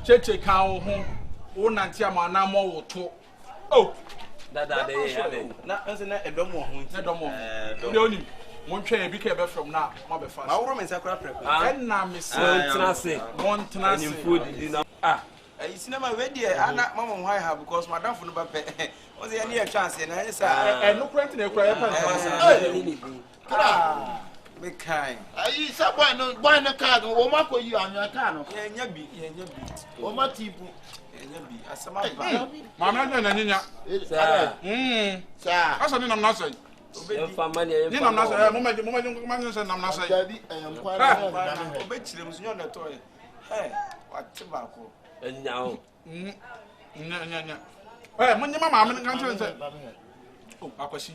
Cheche can who nantia mana more to. Oh, that they na a domo who said domo. Only one train be kept from now. Mother fast. Our room is a crap. And now, Miss Tenacity, one tenacity food dinner. It's never ready. I'm not Mamma why have because Madame for the Bape was there any chance and I said, and no credit in a cry. Be kind. I use someone no buy a card or Marco you on your car. Yeah, be, or my people. As a Mamma and Nina. Sir, That's something I'm not saying. I'm not saying, I'm not saying. I am quite obey them, you're not toy. Hey, what tobacco? And now, Well, when your mamma and said, oh, Papa, she.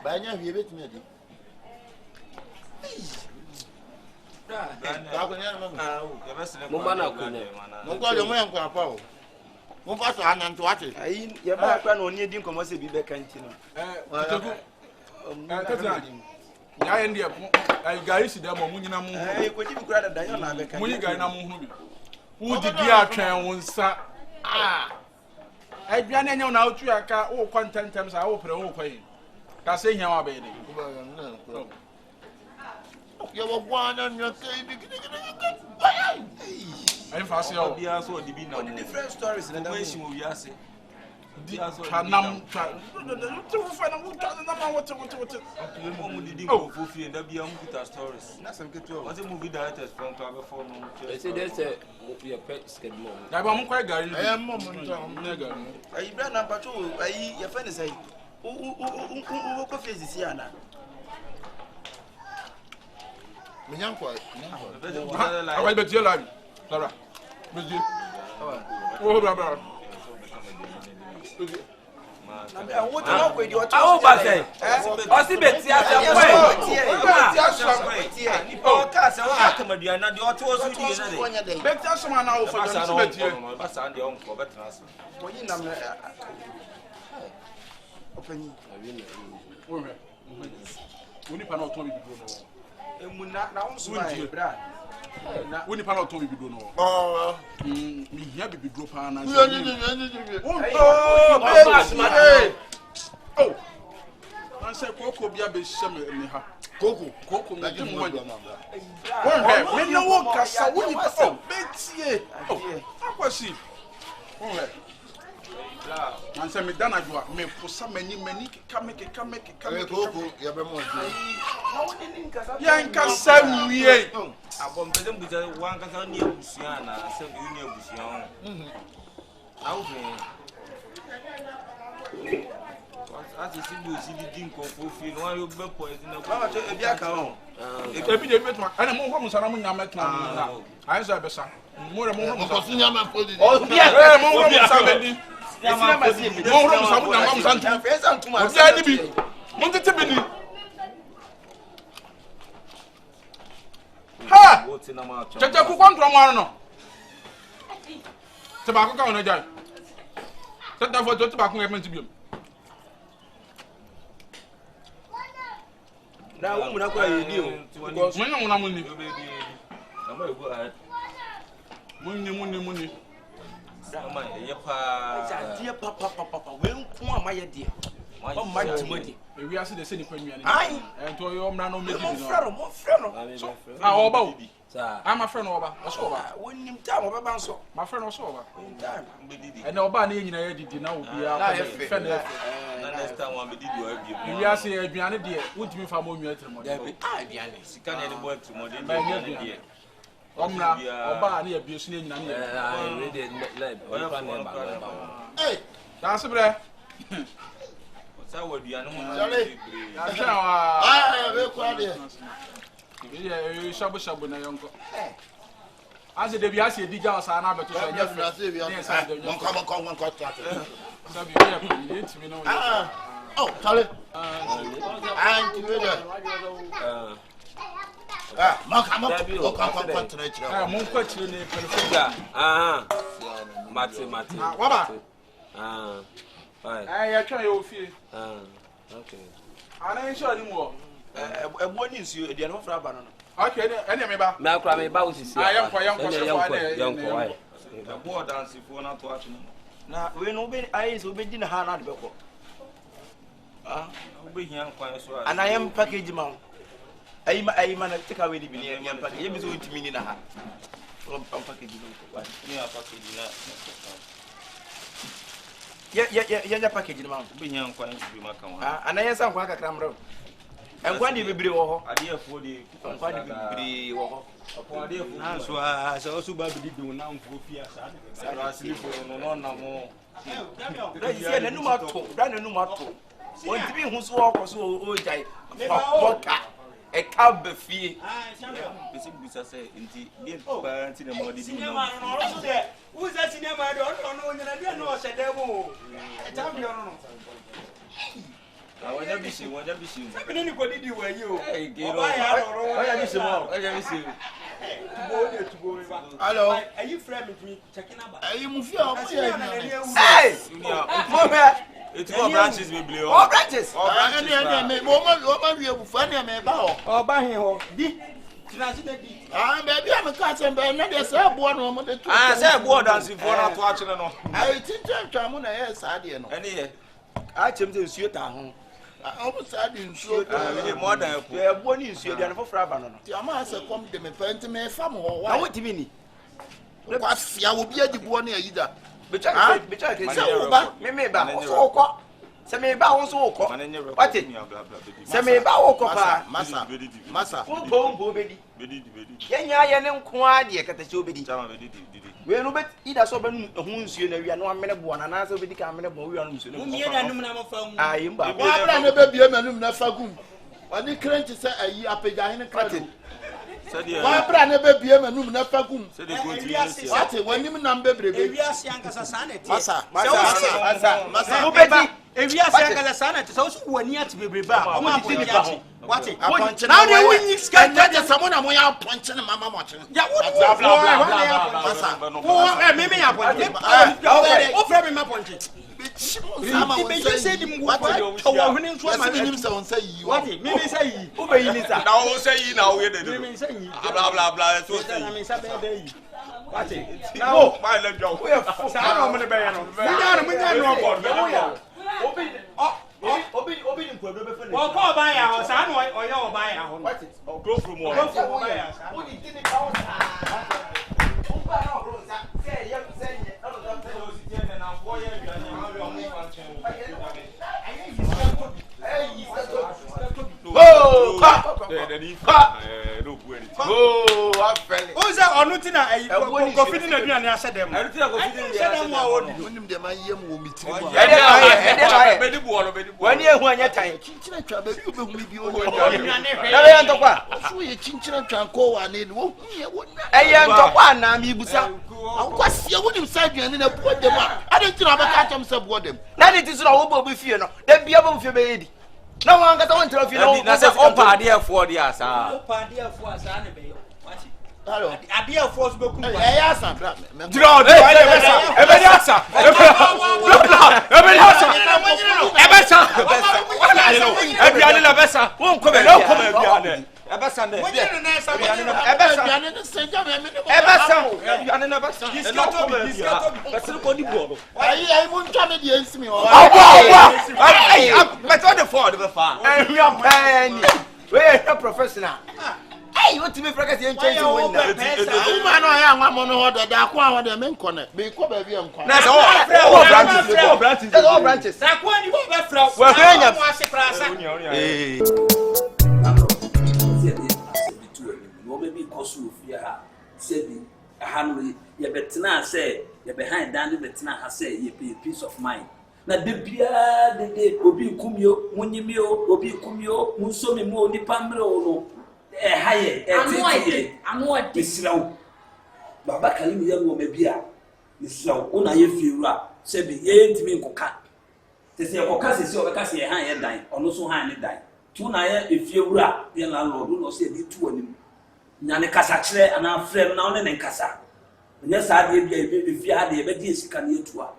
by now you bet me. Mumana, no, God, your man, Papa. Mumba, and to watch it. I your back on near Dinko must be back canteen. I end the guys, the Munina, I could even grab a Diana. Munigana, who did the train one, sir? I began now to a car, all content times I open all pay. Can say how I baby. You were one on your I'm fast. I'll be also different stories and the way she will be asking. Canam, stories. What's a movie directors from Club? They say there's a pet schedule. I'm quite I am I ran up patrol. Your friend is saying, who coffee is here now? I will bet your life, Sarah. Oh, brother. What up with your I hope I say, I see Betty as a way. Oh, Castle, I come again, and the auto was doing it. Bet someone now for the uncle, but when you know, open when you cannot tell me to now, soon, Brad. When you cannot tell me to do no. Oh, me here be group and oh, I said, Coco be a bit similar in her. Coco, like you want. When no one can say, what you oh, Betsy. Oh, how was she? And say me dana do me for some many come make it Coco, you have more. Yanka say we abom pese mbuza wan kasa ni abusia na se ni abusia ho as is do si di din konfo fi no ayo be poison na kwa to ebi aka ho ebi de metuma ana mo ho sana mo nyama tena na ayi so abesa mo mo so nyama podi oh bia mo ho sa be di nyama podi mo ho sa mo nyama santu fesa ntuma bia ni bi mo tete bi ni ha Kyekyeku kontro mo no se ba ko ka ona jai se ta fo to ba ko ngem ntibiom na wo mu na kwa yedi o because mo nyam na mo ni Muni. Sama ye pa. Dia papa we nko amaye de. O ma timodi. E wi ase de se ni panua ni. Ai. Ento yo mra no medi no. Mo frɛ no. Ah oba o. Sa. Ah ma frɛ no oba. Oso oba. Wonim time obeba nso. Ma frɛ no oso oba. Time mbedidi. E na oba na nyina ye didi na obi a. Na frɛ no. Na next time wa mbedidi o abiem. E wi ase aduane de wontimi fa mo nwia tremo. Da bi. Ah aduane. Sika na de bo tremo de de. Omra oba na ye bi osu na nyina na. Ready live. Hey, that's bre. Sa waduane mo. Sorry. Ah, we kwa de. Yeah, shabu na yonko. Ase de bi ase edija osa na beto so nya frase bi ase. Mon ko start. Sabi ya ko ni ntimi no. Oh, sorry. And you there. Maka tena chira. Mon ko chire ne perfect. Mate. Waba. Right. Ya twa yo fie. Okay. Ana insure ni mo. Ebo ni nsuo ediane mo fra ba no. Okay, ene me ba. Me akra me ba osisi. Yanko so fa na. Yanko. The board dance for not watching. Na we no be ayi so be di na ha na de beko. We here quite so. And I am package ma. Ayi man take away the bi am package. You be so timi ni na ha. From package no. Me a package na. Ya package ma. We here quite be maka wa. And I san kwa kakra mro. Enkwa di bebre wo ho. Ade afo di Enkwa di bebre wo ho. Apo ade afo. So so ba bi do na mfo fia sa. Sara silipo no na mo. Da isi na numa to, da na numa to. Won ti bi hu so wo so o jai. Boka. E ka be fie. Bisi busa say nti dey parent na mo di. Cinema no so de. Who is that cinema do no nyina dia no se dem o. Champion no. Wọ́n bí ṣe. Sẹ́mi ní kò dídì wọ̀ yìí o. Ọba yà lọ́rọ́ wọn. Wọ́n bí ṣe mọ́. Tubo o de tubo o ba. Hello. Ẹyin fẹ́ mi tún checking number. Ẹyin mu fi ọmọ yẹn ni. Hey! Mo be. It's all branches we play. All branches. Ẹni mo ma wi ebufu ẹni ẹ bá họ. Ọba hin họ di. Tinasi de di. Bẹẹbi a mi ká sẹ bẹẹ ní ẹsẹ ẹbùọ ni ọmọ de tó. Ṣé ẹ̀bùọ̀ dansi fún ọ̀nà tó àkyẹ̀rẹ̀ nọ? Ayi títí ẹ̀tọ́ àmú na ẹ̀ sáà díẹ̀ nọ. Ẹni yẹ. A chem se nsuo ta ho. Ọmọ sáà di nsuo. Ẹni mọ̀ ọ̀dà ẹ̀kọ́. E bo ni nsuo dia no foforo aba no no. Ti a máa sẹ kọ́m dèmí pẹ́ ntí mi fa mu họ Na wá. wo ti bi ni. Wọ́n afia wo bí ẹ̀dìbọ̀ ni ẹ̀yí dà. Becha ke se wo ba. Me ba. O so ko. Se me ba wo so ko. What? Se me ba wo ko pa. Masa. Mpo be di. Yenya ye ne nko ade kata che obedi. We no bet ida so banu hu nsuo na wia no amene bo na na so obedi ka amene bo wia no nsuo na. Mu mie na num na mo fa mu. Ayi mba. Wọ́n abúlé ní bẹ́ẹ̀ bíẹ́ mẹ́nu na fagum. Wọ́n ní kírẹ́ǹtì sẹ́ ẹ̀yí apẹja hin kírẹ́ǹtì. Wọ́n abúlé ní bẹ́ẹ̀ bíẹ́ mẹ́nu na fagum. Wọ́n ti wọ́n ní mu nà mbẹ́ bèrè. Ewi ase ankasa sa na ti. Masa. Obedi. Ewi ase ankasa sa na ti. So wo ni ati bebre ba. O ma ti ni ba. What? Now they win you scan that someone am we are punching mama watching. Yeah, what? Masa. Oh, me ya punch. O frame me ma punch. Sama we say the what? Oh, winning so ma him say you. What? Me say yi. O be yi ni sa. Na o say yi na o ye de. Me say yi. Bla bla so say. Na me say be yi. What? No, my leg down. We are sa no me be ya no. Me nya no board. Obi ni nkwadro be fe na. Wo ko ba ya ho sa no o ye o ba ya ho. What? Go from one. Go from ba ya sa. O di ni ka o sa. O ba na o sa. Say ye say ye. No no no. O si je na fo ye bia na ma o mo function. Oh, no bueno. oh, afeli. O say onu ti na ko fidi na duane a sedem. Eru ti na ko fidi na sedem a wodi. Onim de man yem wo mitiri. Be di buo no. Wani ehu anya tan. Chinchina twa ba bi obehu bi o. Na be ntokwa. So ye chinchina twa ko wa ne wo hu ye wo na. Eye ntokwa na mi busa. Akwasi wonim sa duane na buo dem a. Ade ntira ba ka cham sa buo dem. Na de ti so na wo bo bi fie no. Da bia bo fie be yedi. Na wan kata won tira fie no. Na say opa ade afo de asa. Opa de afo asa na be yo. What? Hello. Ade afo so be ku. Eh ya san bra. Dro, ebedi asa. Ebiane na besa. Won ko be no ko be ebiane. Ebesa ne. Ebesa ne senja me me. Ebesa. Ebiane na besa. Besa ko di bo. Ai mun twa me de nsimi o. Ai, beto the for the fa. We are paying. We are professional. Hey, what me fraka se enche se won na. Uma no ya nwa mo no ho de da ko awon de me nkone. Be ko ba bi nkone. Na so branches. All branches. Sa ko ni bo be fra. Wa hanya. Wa se fra sa. Eh. No maybe cause you fear said a hand ye betina say ye behind down betina ha say ye peace of mind. Na de bia de obi kumyo munyimio obi kumyo munso me mo ni pamre no haye anu bisirawo baba kali mi yam wo mabia bisirawo una ye fiura se bi ye ntimi nkoka te se koka se o beka se ye han ye dan ono so han ni dan tu na ye efiewura ye landlord no se bi tu anim nyane kasa kire ana frem na one ne kasa nya sa de bia e fi ha de be di esika na etua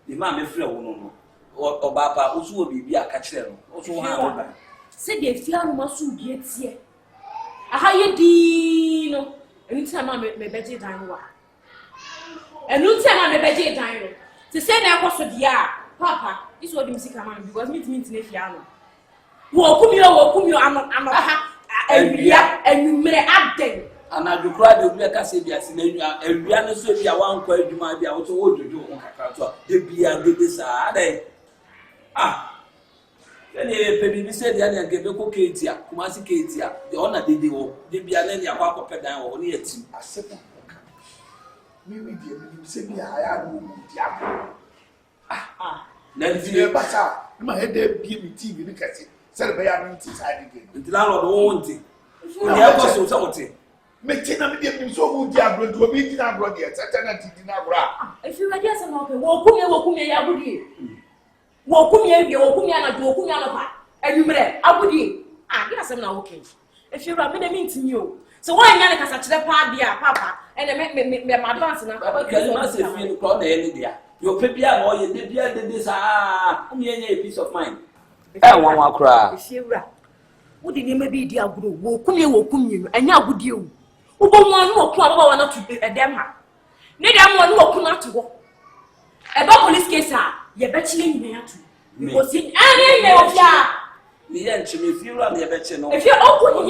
de ma me frɛ wo no obaba osu obi bia ka kire no osu ha no se de fi anu maso bi etie aha ye di no enti na ma me beje dan wa And you tell me about it, Dino. To say that was for the Papa, this is what the music man because meet in the piano. Walk you, I'm not. And you may add them. And I do cry the black Casabias in and we are so be a one quite you might be able to hold you do. The beer did this. Then he said, Yanni gave a Katia, Kumasi Katia, the honor did the be an any apart of down or near to. I said, maybe you say me, I am. Then the Bassa, my head there be TV because it said by our inside again. The landlord won't it. Also, something. Make so good, Diablo, to a meeting abroad yet, if you are just an open, walk me, I would you. Walk me, and walk me, and you may, I would you. Yes, I'm not okay. If you are meeting you. So why not such a part, dear Papa, and I make me advance and I must feel called the end there. Your paper boy, you did this, a peace of mind. I want to cry. What did you maybe dear Guru? Walk me, and now would you? Who won't walk not to be a damn. Neither one walk not to walk. About police case, you bet you in there too. Because in any of ya, the answer if you run the better. If you're open, I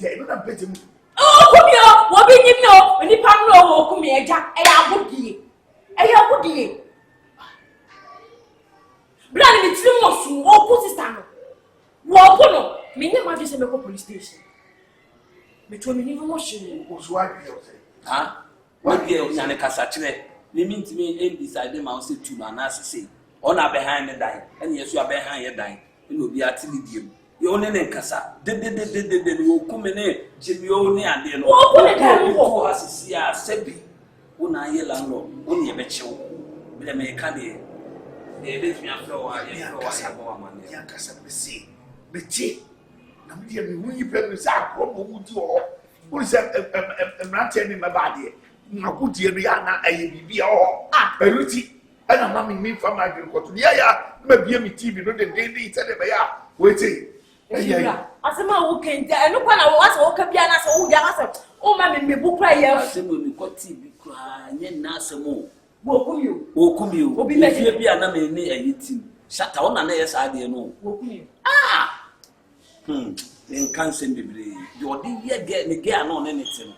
cannot bet him. Oh, come here, what did you know when you come over? Come here, Jack, and I would ye. I would ye. Blood in the most walk system. Walk on, meaning my just a police station. Between me and washing was why you say, ah, what dear Yanaka they mean to me in beside them, I'll say to my nurse say, honor behind the die, and yes, you are behind your die, you will be at Lidium. You only name Cassa, did you come in, Jimmy only and then who has a sea, Sebi, Una Yellow, only a betcho, but I may candy. They let me flow, I am Cassa, the sea, the tea. When you play with that, what would you? Who is a ranting in my body? Nakuti Rihanna, a be all. A ruti, and a mammy me from my good. Yeah, maybe me TV, not the daily, said they are waiting. As a man who can tell, no one was walk up Yana, so Yasa, oh, mammy, me book cry, yes, and we got TV cry, and Nasa more. Woke you, will be let you be a name and eating. Shut down on the side, you know. Woke you. In cancer, you didn't get me again on anything.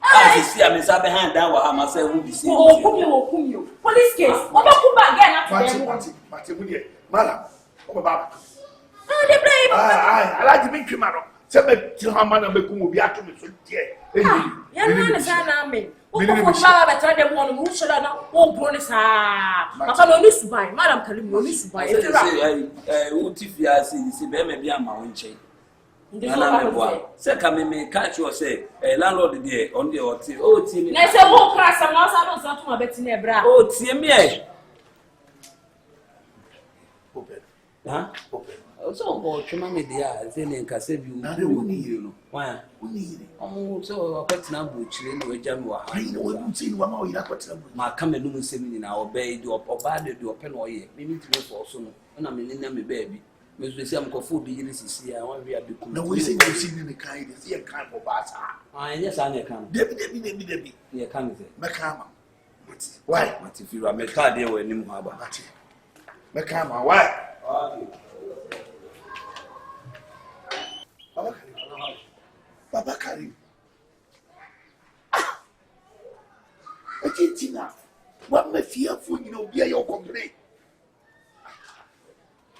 I see a miss behind that one, I must say, who be seen. Oh, you. Police case. What about again? Madam, what about? Oh, they blame. I like to make you, madam. Seven to how man will be at me. Me. What about I want to move so that I won't bonus. I can only survive. Madam, can you only survive? What if you are seeing the baby? I'm my own chain. Say, come and catch you say, a landlord there on the OT. Oh, Timmy. I said, oh, crash, I'm not something about Betty Nebra. Oh, Timmy. Open. Huh? Open. So, about your mammy, they are saying, Cassabu. You know. Why? Oh, so a pet number, children, with Jamua. I know, see one more. My coming seminar, now obey you or bad you open or ye. Maybe to me for soon, and I'm in them, baby. Mr. Sam Kofu, the years is here. I want to be a big. No, we say you've seen the kind, is here kind of bats. Ah, yes, I can. Debbie. You can't say. Macama. Why? What if you are Metadia or any more about it? Macama, why? Papa Karim. Ah! I didn't enough. What may fearful, you know, be your complaint.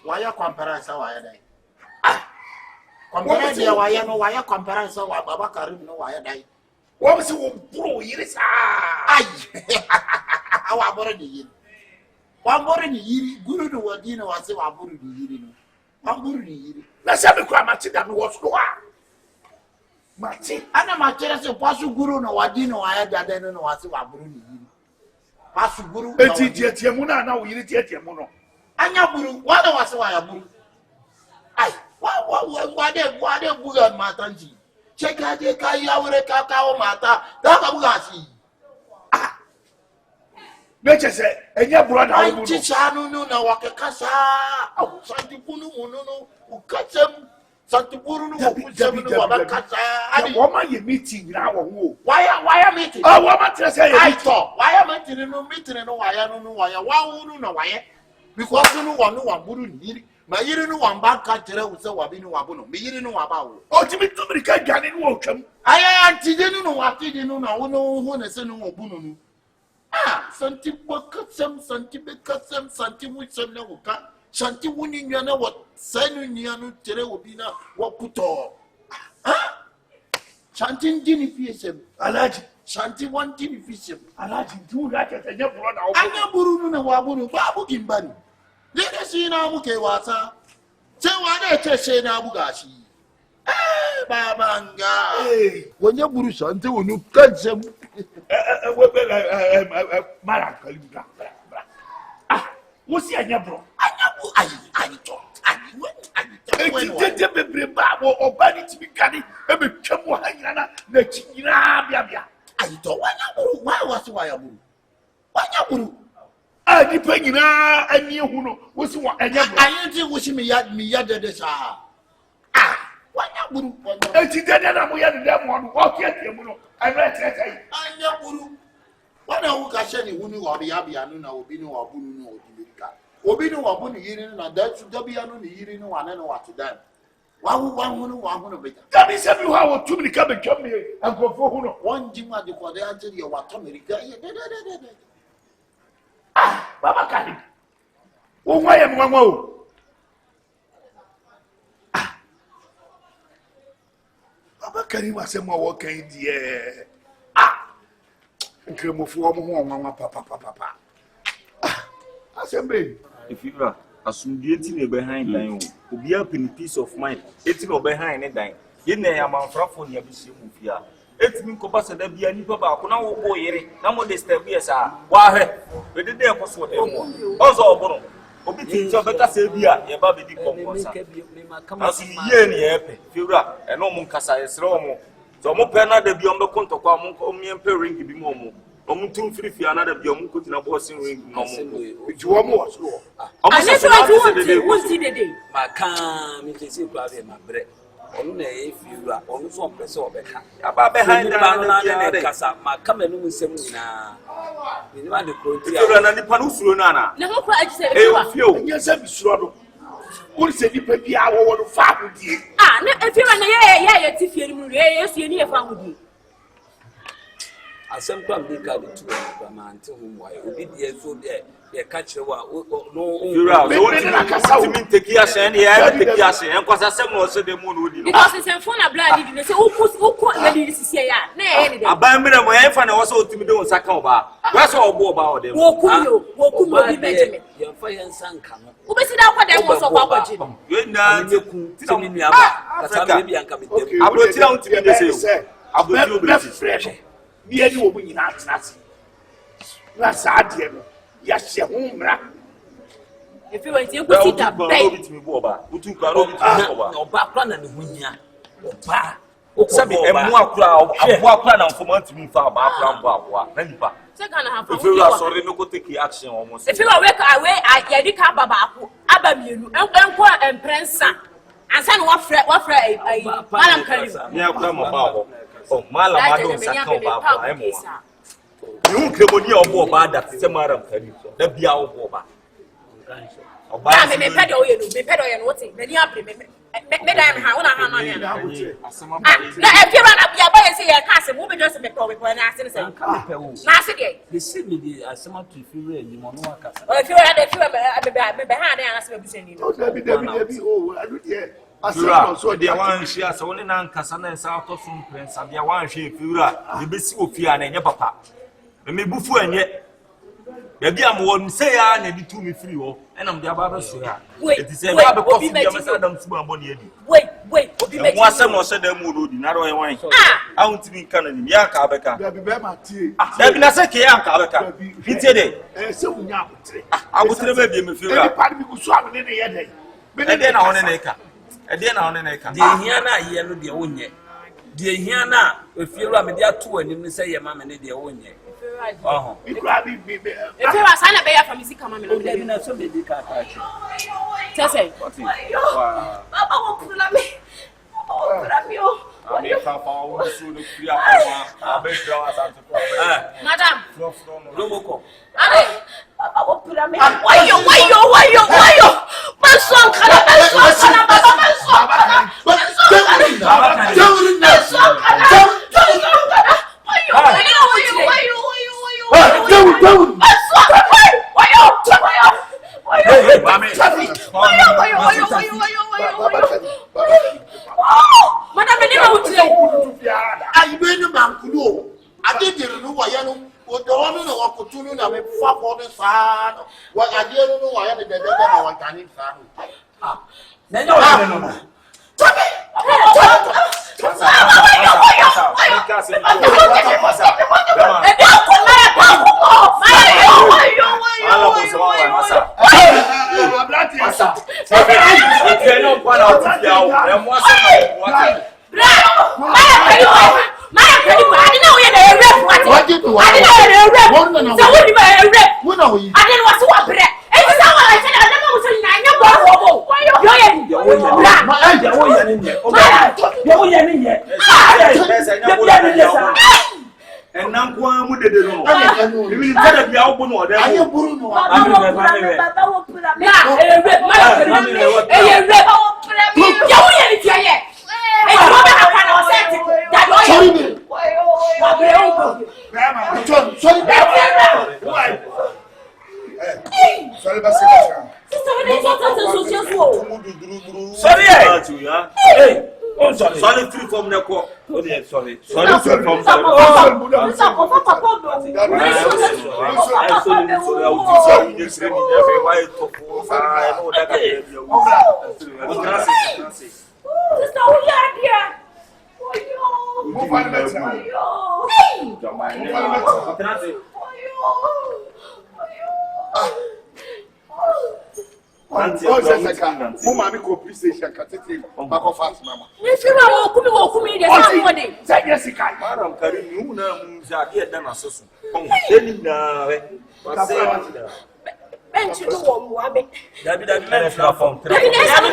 Why are comparison? Why are they? Ah! Comparison, why are no wire comparison? Why Baba Karim no wire die? What was you bro? Yes, how I bought it. One more in the year, good to what dinner was so I bought the year. One more in the year. Let's have a cramatic that was no one. Mati, ana machera se pasu guru no wadino aya dada no wase wa buru ni yiri. Pasu guru eti tie mu na wo yiri tie mu no. Anya buru wala wase wa ya buru. Ai, wa de buga matanji. Cheka de ka ya wore ka o mata, da ka buga si. Ah. Meche se enya brother wo buru. Ai chicha no na wakeka sa, awu santi kunu mu no ukachem. Santiburu no wabakasa. Wama ye meeting na wo. Why meeting? Oh, wama trese ye. I thought why am I meeting no why no why wa no why because no one buru ni. Ma yiri no one back kire wo se wabi no wabo no. Me yiri no waba wo. O ti mi tumri ka gane no twam. Aya antije no watije no na wo no ho na se no obu no. Ah, santi bokasem santi bekasem santi mutsem na wo ka. Santi wuni nyana wo senu nyanu tere obi na wo puto. Ah? Santi ndini fiesem. Alaji, santi wanti ni fiesem. alaji tu na ke tanya bro na wo. Anya buru no na waburu babu gimbani. Lele si na mu ke wasa. Se wa na che se na bu gashi. Babanga. Wonye buru santi wonu kansem. Mara kalibra. Ah, wo si anya bro. Anya bu ayi to. Tete bebre ba wo obani ti bi gani e be twam wo hanyana na chinyina bia. Ayi to wanya buru why was why buru. Wanya buru. Ah, di panyina ani hu no wo si wo anya bro. Ayi ti wo si mi ya de sa. Ah, wanya buru. E ti dede na mo ya de mo no wo tie mu no. Ai re tete. Anya buru. Wana wo ka she ni hunu wo bia no na obi ni wo bunu no odibika. Obi ni wo bunu yiri na da tu da bia no ni yiri no wane no watodan. Wa hunu beta. Ka bi se bi ho wo tumri ka be twam ni ankofo hu no. Won ji ma de ko de ante de wa to America. De. Ah, baba kali. Wo nwa ye nwa o. Ah. Baba kali wa se mo wo kan die. Ah. Nkremofo wo mo ho nwa papa. Ah. Asembe. Ifira asumdie ti na behind dan o. Obi a pin peace of mind. Eti no behind ne dan. Ye na ya manfrafo ne abisi mu fia. Etimi nkoba sada bia nipa ba ko na wo bo yere na mo disturb ye sa wa hwe we de de koso de mo ozo obono obi ti so beka sa bia ye ba be di konkosa asu ye ne ye pe fiura e no mo nkasa ye sere mo so mo pe na da bia mo be kontokwa mo ko mi empe ring bi mo mo tum firifia na da bia mo ko tina bossing ring no mo Ti wo mo waso. Ane so wonti dede maka mi kesi kwa be mabre onu na e fiura onu so pese obeka aba behind na na kasa maka menu musem nyina ni ma de konti fiura na nipa no suro na na na ho kwa agise efiwa fio Nye se bi suro do. Wo se nipa bia wo no fa hodie. ah na efiwa na ye tifie ni mu ye su ni ye fa hudi asem kwa mbika de tu ba ma ante hu mo ayi obi de so de ye ka kire wa no fiura so ti min teki asen ye teki asen en kwasa sem no so de mu no di no because sen phone na bla di say uku na di sisi ya na ye ni de aban mire mo ye fa na wo so otimi de won saka oba we so obo oba o de wo kuyo bi Benjamin ye fa ye nsanka no ubesi da kwa de mo so kwa kwaji we na ti mi ni aba kasa be bi anka mi tem aboti na utimi de se aboti obeti fresh. Ni ani wo nyina atnase. Na sa de no. Ya hye ho mra. efiwa nti ekuti da bai obetimi bo oba utu kwa obetimi oba oba kwa na ne hunya oba sabi emu akura na mfoma ntimi fa ba akura mbo aboa na nipa se kana ha fa if you are sorry no go take action almost efiwa we ya di ka baba ako aba mienu enko emprensa ansa no wafra ai malam karim ni akura mo ba abo oh malam ado saka ba abo ai mo you kremoni obo ba da se malam karim da bia obo ba oba me pedo ye no what me ni abre me dan ha una ha ma ya na efiwa na bia ba ye se ye ka se wo be just me ko na ase ne se na ase de the same the asema to fiwe ni mo no akasa efiwa na efiwa me ha dan ase be busa ni no Dabi oh adu de Fiura, so dia wan hia so ne na nkasa na nsa ato so mprensa dia wan hia fiura de besi ofia na enye papa me bufu enye ya bia mo won se ya na di tu me free ho na mo dia ba ba so ya eti se ba be kofu dia me sa dam suba mboni edi wait obi meji mo asem no se da mu no di na ro ye wan ahun ti bi nka na ni ya ka abeka Dabi be ma tie. dabi na se ke ya ka abeka fitie de Se wunya abutre. abutre be bi me fiura Eni pa bi ku so am ne ne ye dai. ede na won ne ka ede na won ne ka de hia na ye no de wonye de hia na efiewura me de ato anim ne se ye ma me ne de wonye Ikra bi efiwa sana be ya famisi kama me no de na so be di ka ka chi tese wow baba wo pula me Madam. Robocop. Why you? My son, Sorry, free from the court. Sorry. Mommy go please say shaka tete back of fast mama. If you are welcome there somebody. Say yes kai. Madam Karim you na munza dey dan asoso. Come tell na we. Bench no wo muabe. Dabi men na form. Dabi na say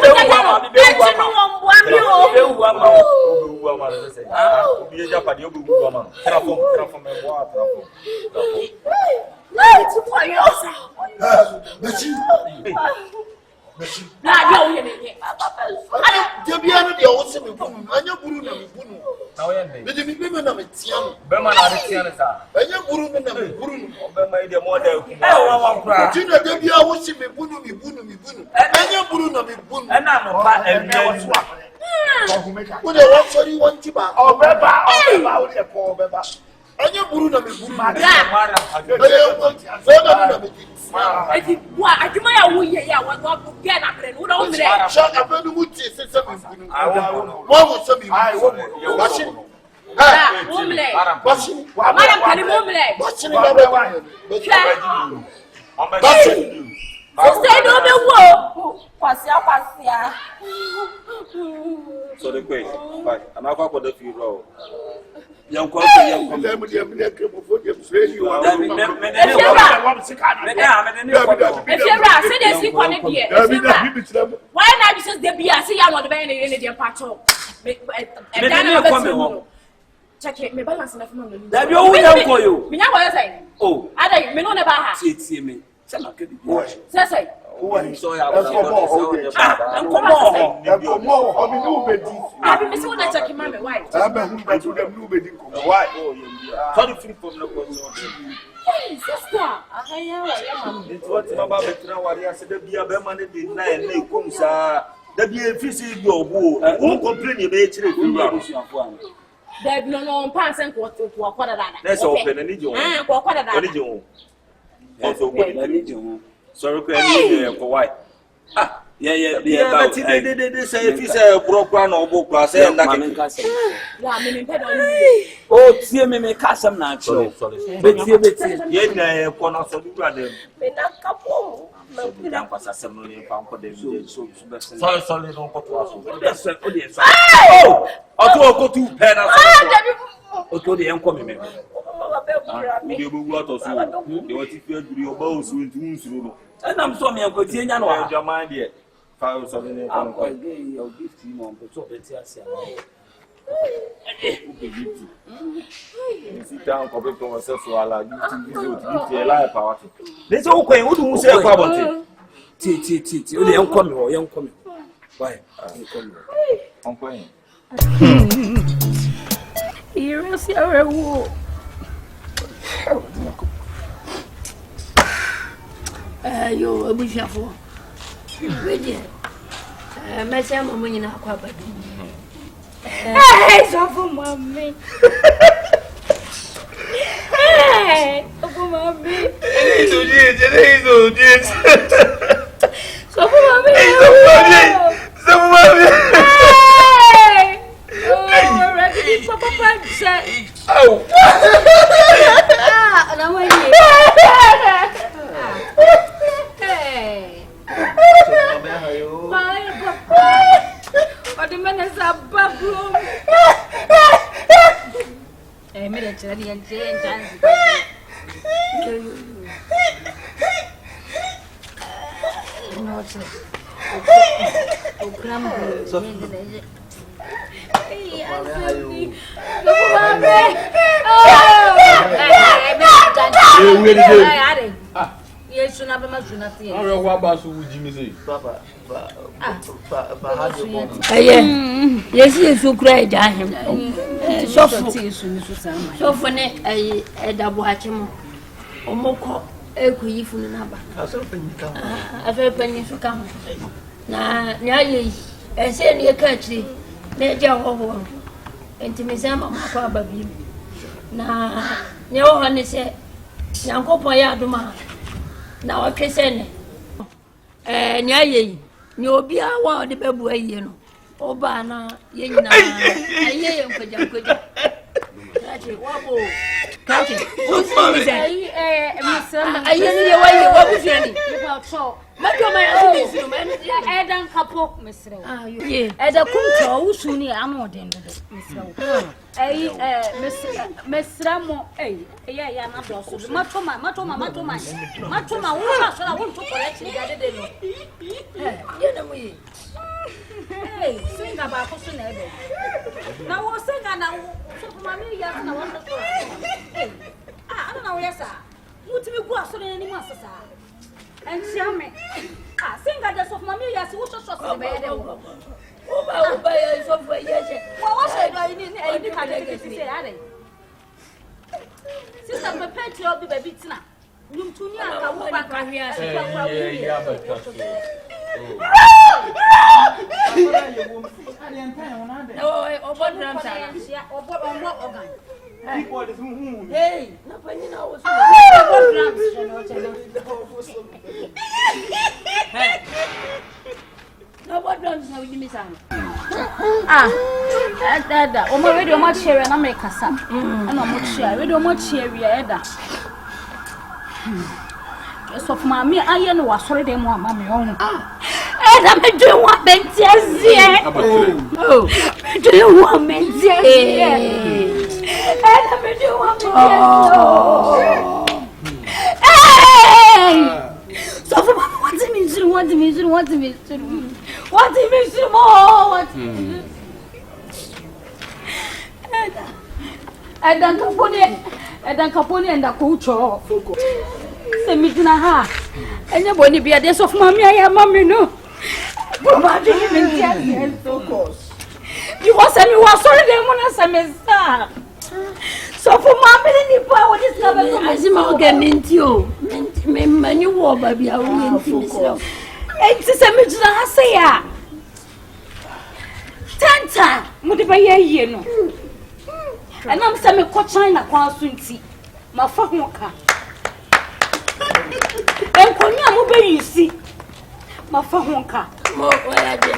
bench no wo muabe o. Obewu ama say. Obi eja pade obewu ama. Transform me wa transform. It's for you. Nah, you hear. Debia no de wo se me bum, anya buru na me bunu. Na wo yende. Me de me na me tiam. Be ma na de tiam sa. Anya buru me na me buru no. Be ma ide mo da ku. Wa kura. Ti na debia wo se me bunu. Anya buru na me bunu. E na no pa e mi so a. Wo de wo sori won ti ba. Obeba wo de po obeba. Anya buru na me bunu. Mara. So na me ti. Eti wa adwuma ya wo ye ya wa get na bre wo do mre. Sha abenu muti se se me bunu. Mo wo se me. Ai wo. Washi. Ah, wo mre. Washi. Madam Karim wo mre. Washi ni ba ba. Washi. Sister do be wo. Kwasia. So the quick. Bye. I'm not going to do you. Young Let me for them say you are. If you say they see connect here. Why not just the be see you not be in the patrol. Check it, me balance na from no. That you will call you. Me na what say? Oh, I me no never ha. See me. Say Say. So ya come on. I be so na check him me why? Why? Sorry, free from the question. Hey, sister. It's what Mama Betra Waria said, be a beman in 9 na come, sir. There be a fizzy go, won't complain you may trade. There no pants and quarter to a quarter. That's open and you. Also, what need you? Sorry, why? Ah, yeah. They say if he's a broke one or book class, and I can. Oh, see me make some natural. Sorry. But Yeah, one of the brother. Sorry, don't go to us. Oh, I'll go to pen. O to de enko me. You go what also. You want to feel your boss with nsuru no. And I'm so me enko tie nya no. Your mind here. Fire something. I'm going to gift you on the top of the Sit down, complete myself so I'll give you life power. This whole queen who say about it. You don't come here, young coming. Why? I'm going. Here is your war. You a bush for. Wait, my son, when you're not quite. Hey, so for mommy. Hey, for mommy. So for mommy. So for mommy. Hey. Oh, ready for papa. Oh. Ah, and I'm waiting. Hey. Bye, papa. What the man is a bathroom? A minute, and change. No, sir. Oh, grandma. Yes, you never must nothing. I don't know what Jimmy say. Papa. Yes, you cry, him. So funny, a double hatching. Omoko, a queen from the number. I felt penny to come. Now, I say, you country, major over. And to me, some of my baby. Now, no one said, Yanko Poyaduma. Now, I can send it. Nyai, you'll be a wild the baby, you know. Oh, Bana, you know, I for Janko. Catch it, wobble. Catch it. Who's that? I hear what was any. I don't couple, Miss Rowe. As a control, soon I know them, Miss Rowe. Miss Ramo, yeah, not also. Matoma, I want to collect the other day. Hey, sing about Cousin Eddie. Now, we'll sing and I want to hey, I don't know, yes, sir. What do you go so many months, sir? And tell me, sing at the soft mammy, yes, what's your shot in the bed? Oh, yes. Well, what I need to say, Addy. Since I'm prepared to help the baby tonight, you to me, I will back here. Hey, nobody knows. Nobody knows how you miss out. Dada, o mo radio much share na make kasa. Na mo share, radio much share we eda. So for me aye no wasore dem o ma me ohun. Eda me do wa bentiazie. Oh. Me do wa bentiazie. Eda me do wa bentiazie. Hey! So for me what do you mean? What do you mean? Eda kaponi enda kucho. Se mitina ha. Enye boni bia de so mama ya mama no. Mama do you mean focus? You was me was sorry dem na se me star. So for mama ni pa what is love so azima o gamenti o. Me mani wo ba bia o yenti misra. Enti se mitina ha se ya. Tanta mo de ba ye no. And I'm saying, me ko China kwa sunti. Ma fa ho ka. Enkonya mo be yisi. Ma fa ho ka. Mo oya je.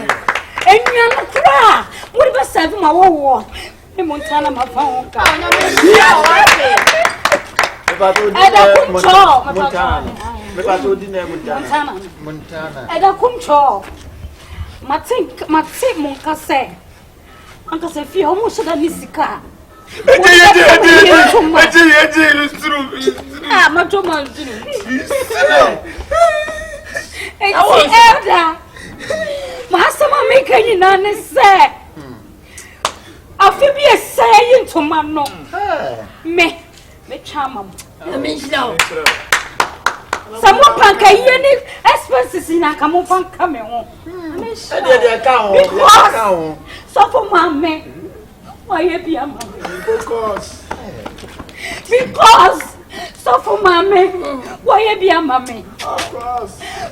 Enya no kra. Mo de ba serve ma wo. Me Montana ma fa ho ka. Onya me sia wa se. Me ba to di Montana. Me ba to di na Montana. Eda kumcho. Ma think mon ka se. Anka se fi o mo shada ni sika. Ah, my Thomas. It's elder. Masama make any none say. I feel be a saying to my no. Me charm. I mean, no. Someone can get any expenses in a come on coming home. Because so for my man, why you be a man? Because so for my man, why you be a mammy?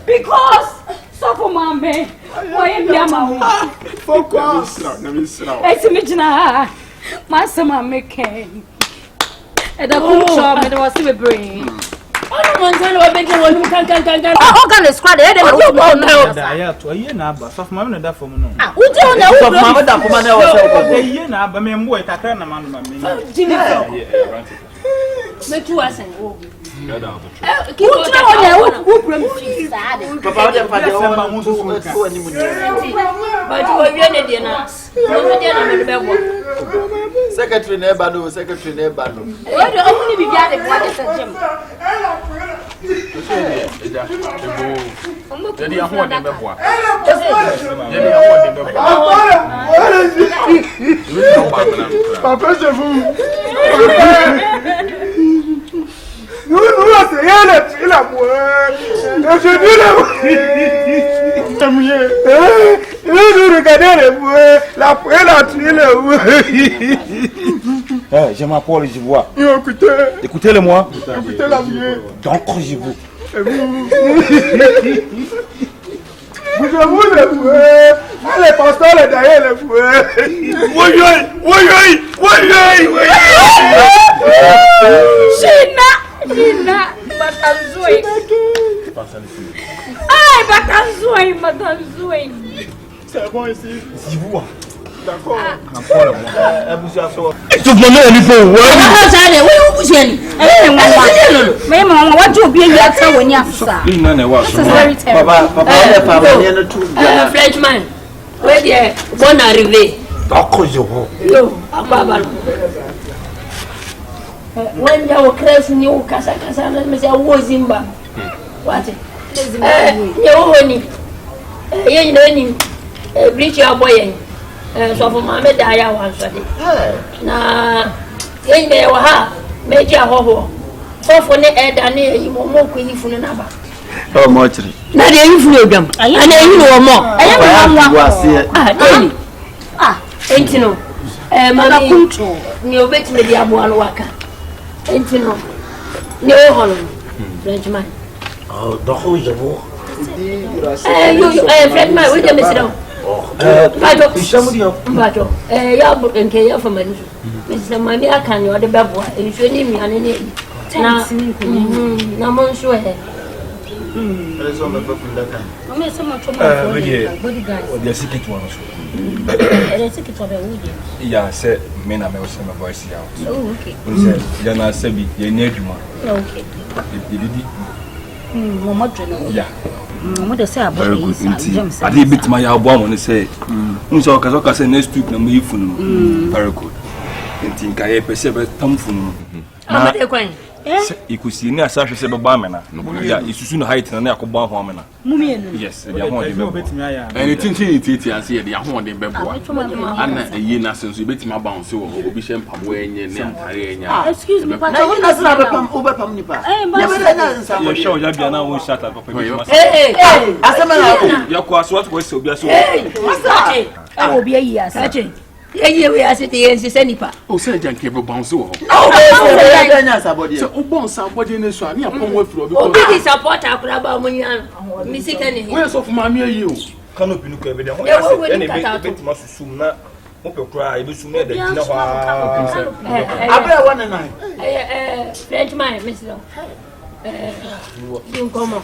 Because so for my man, why you be a mammy? Focus. It's a midnight. My summer making. And the good job, and I was still a brain. Oh, can squad it? I have to a year now, but of Mamma that for me. Who don't know Mamma that for my year now, but me boy, I can't among Jimmy. Make you ask and who Secretary never know. Why do only be got what is a gym? Je m'appelle, je vois. Écoutez-le-moi. Donc, je vous. Vous les pasteurs derrière les fouets. Shina, Batanzoi. Aïe, Batanzoi. C'est bon ici. Je vois. D'accord. Tout le monde est niveau. Frenchman, where the bon arrivé. D'accord, je vois. Yo, when you crash new casa, me say, wo Zimba. What? You know, bleach your boy. So for my medaya once a day. Now, in there, Major Hobo. So for the head and you more queen for another. Oh, much. Now, you flew them. I know more. I am ain't you know, Mother Punto, you bet me the Abuan Waka. Ain't you know, no Holland, Frenchman. Oh, the whole you, Frenchman, with them, Mr. Bato, Yabu and Kaya for me. Mr. Mamia can you are the babu, and if you need me, and any. Now, I'm sure. There's on the book in that time. I mean, someone told me The secret one. Yeah, said, men are my voice out. Oh, okay. Then I said, you need you. Okay. Yeah. What say about very good. I did bit my album when they say, so Kazoka say next week, no me very good. And think I perceive thumbful. You could see near Sasha said Bamana. Yeah, it's soon height and I could bomb Homena. Yes, and it's in and see the Ahon in Bebo. And a year since you bet my bounce so will be Shampaway and excuse me, but I will show Yabiana won't shut up. Hey, your course what was so be so. I will be a year. Yeah, we are sitting here, Senipa. Oh, say, Yankee bounce. Oh, bounce somebody in this one. You are going through. Oh, big support our club. Missing any. Where's of Mamma you? Cannot be look every day. Any must soon not cry. You soon had the dinner. I bet 1 and 9. Frenchman, Mr. You come on.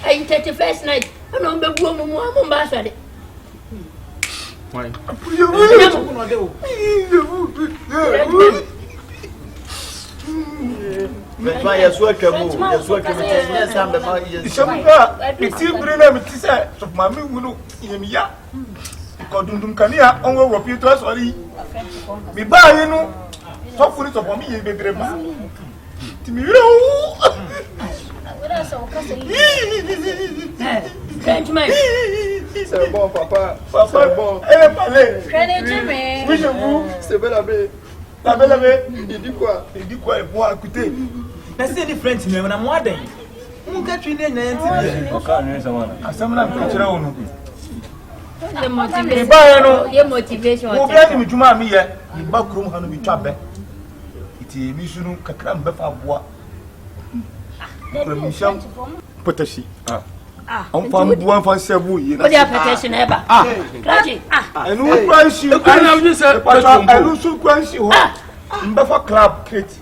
I take the first night. I don't know the woman who am why? Yes, welcome. Yes, welcome. Yes, I'm the man. It's so Mammy will in ya. Codum Cania, only what you told us. Be by you know, so full of me, baby. To me, Frenchman. C'est bon, papa. Papa, bon. Elle est parlée. Frenchman. Oui, je vous. C'est belle abbé. La belle abbé. Il dit quoi? Il dit quoi? Bon, écoutez. Mais c'est des Frenchman, on a moins d'un. On a tué les nains. Ah, ça me l'a fait là, on nous. The motivation. Il va, non? The motivation. Mon bien, il me dit, ma mie, il va crom, on nous tchabe. Il dit, nous, nous, kakram, bœuf à bois. Le Michel, peut-être. On prend bois, on fait ça, vous. Il y a peut-être une eba. Ah, et nous, quoi, ici, et nous, sous quoi, ici, on va faire club, crête.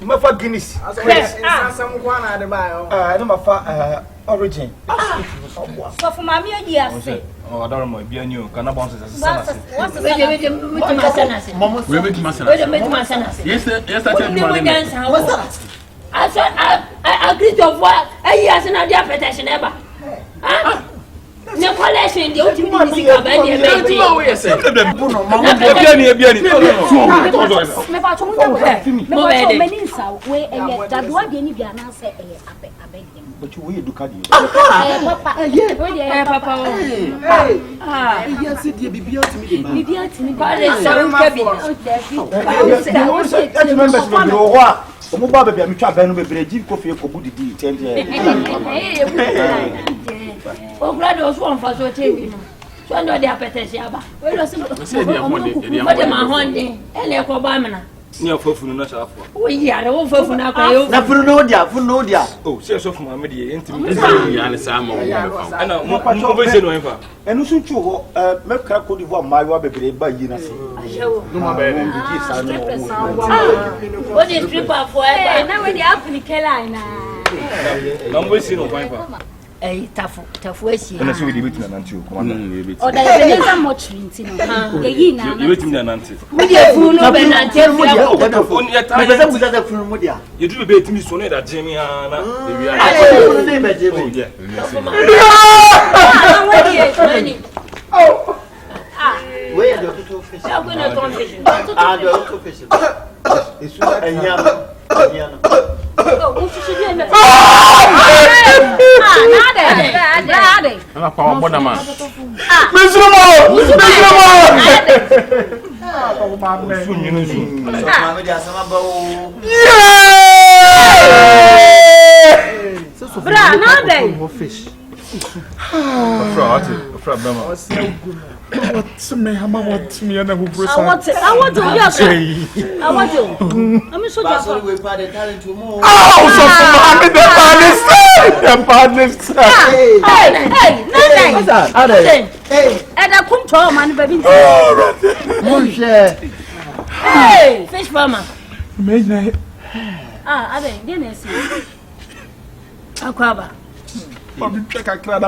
On va faire Guinness. On va faire Origin. So for mommy, yes. Oh, I don't know, bien you. Can I bounce this? What's the way to make my Yes, what's that? I agree to what a year's another petition ever. No collection, the ultimate music of any but you will do cardio. Papa, yes, it be beyond me. Omo ba bebe mi twa benu bebere ji kofi ekobu didi tende. O grado o so onfa so tewi no. So ndo dia petesi aba. We lo se ma honde. Ele ko ba mena. Ni afofunu na sha afo. O yare wo fofunu akwa yo. Na funu no dia. Oh, se so funu amede intimi. Ya ne sa ma wo fa. Ana mo be se no enfa. Enu so twu ho me kra ko divo amayo bebere ba yi na se. No ma be ne bi sa no. What is stripper for ever? Na we dey happen kela na. Na mo se no enfa. Tafu esi. Ana se we dey meet na nanti o. Come on. O da be nza mo trinti no. Eyi na. You meet me na nanti. We dey funu no be nanti mo dia. Me be se buza funu mo dia. You do be timi so na da jemi ana. Funu dey be jemi. Oh. Where the little fish? I'm going to turn fish. The little fish. It's a oh, what should you do? Nade. I'm a power man. What's me? I want me and I want to. I'm so sorry. We party talent to more. Oh, so the partners. Hey, what's that? Hey, and I come to man, baby. Oh, hey, fish farmer. Amazing. I didn't see. Aquaba. Check a crowd.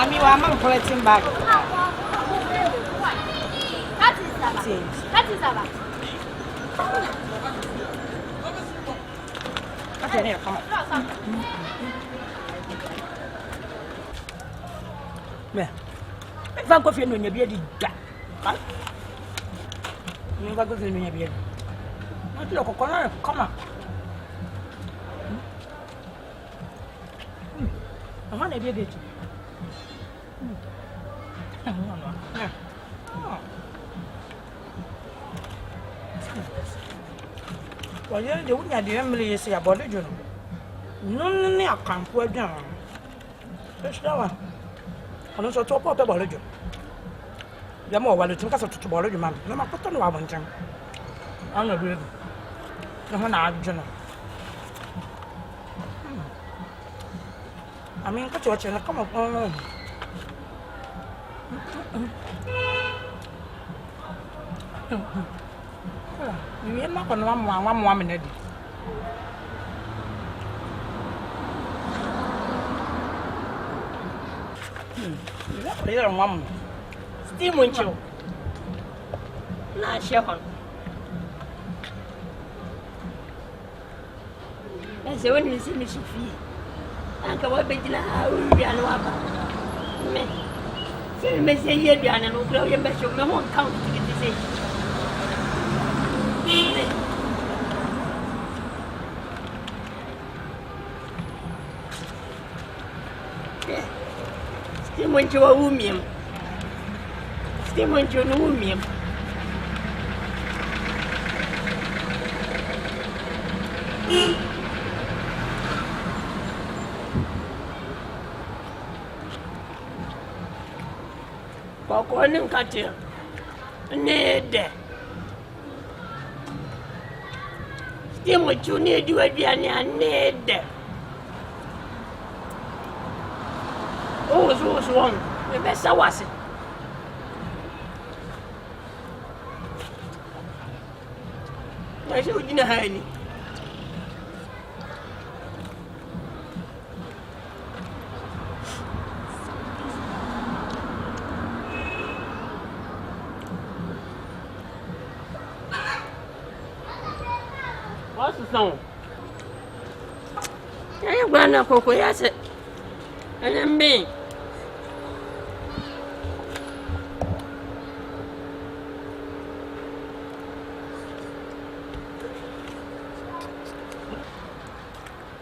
I'm I'm collecting back. Okay, come on. If I go for your beard, you go for your beard. Come on. I want to be it. Well, you wouldn't have the family say about it, you know. No, I can't put down. That's that one. I don't talk about it. The more while you think of to borrow your man, no matter what I want. I'm not really. No one I've done. I mean, cut your chin, come on. You're not going to one woman. You're mum. Steam won't you? Not sure. That's the one you see me fee. Uncle, what big now? We are no me. Say, me say, you're done and we'll your best of my own count to get this. Steam went to a woman. Steam went to a woman. Popcorn cut you. Need. Steam went to need you again and need. Oh, so wrong. The best I was it. I said, we didn't have any. What's the song? I'm going to cook it. And then me.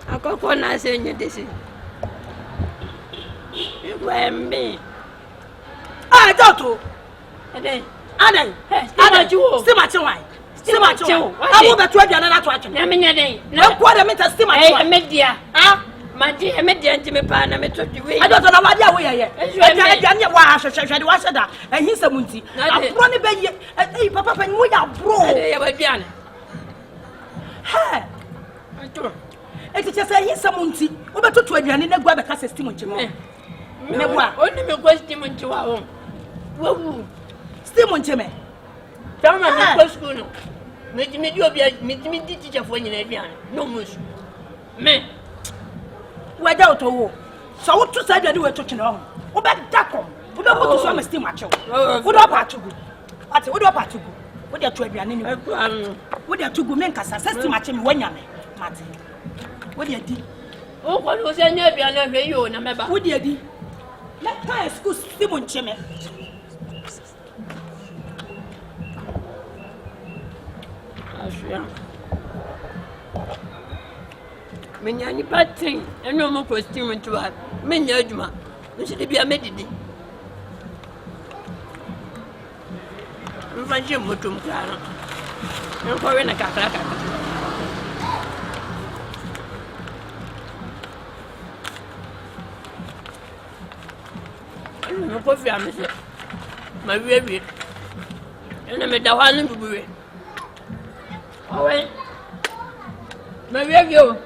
I go for nothing in this. You were me. I don't know. And then, still my wine. Still my wine. I will be 12 and not watching. I mean, no quarter meter still my media. Ah, my dear, media to me, pan, I told you. I don't know what you are here. I should watch that. And he's a moonty. I'm running baby. Hey, Papa, and we are bro. Hey, I do. It's just a he's a moonty. Over to 12 and then grab a cast testimony. Never only me question into our own. Whoa, still on Jimmy. Tell me, school. Make me do a teacher for you. No mush. Me. Without a war. So, what to say that you were touching on? What about Dacom? We don't go to some steam macho. What about you? What about you? What are 12 and what are 2 good men? Cassa, steam matching when you're Martin. What do you do? Oh, what was any of you? Remember, what do you do? Let my school steam on Jimmy. When you're bad thing, and no more costume to her. Many Juma, we should be a medicine. I'm finding you mutum clara. I'm calling a cacraca. I'm a coffee, I'm my baby. And I'm a Dawan to be. Oh, wait. My review.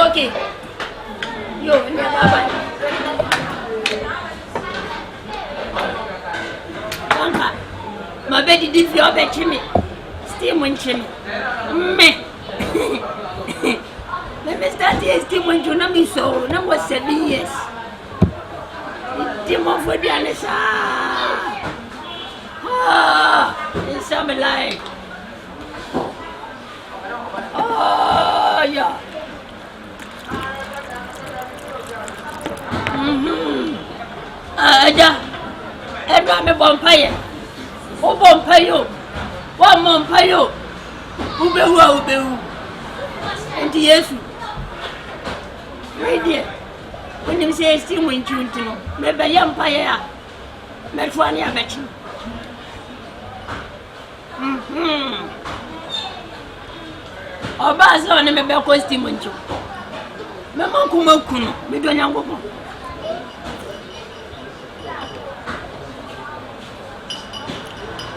Okay. Yo, never. My baby did your bed, Jimmy. Steam when Jimmy. Me. Let me start here. Steam when you know me so. Number 7 years. Demon for the honest. It's some life. Oh, yeah. I'm a vampire. Oh, vampire. One vampire. Ube. And yes, right there. When you say steam when you know, maybe a vampire. That's one I bet you. Oh, Bass on a bell costume when you. Mamma Kumo, we don't know.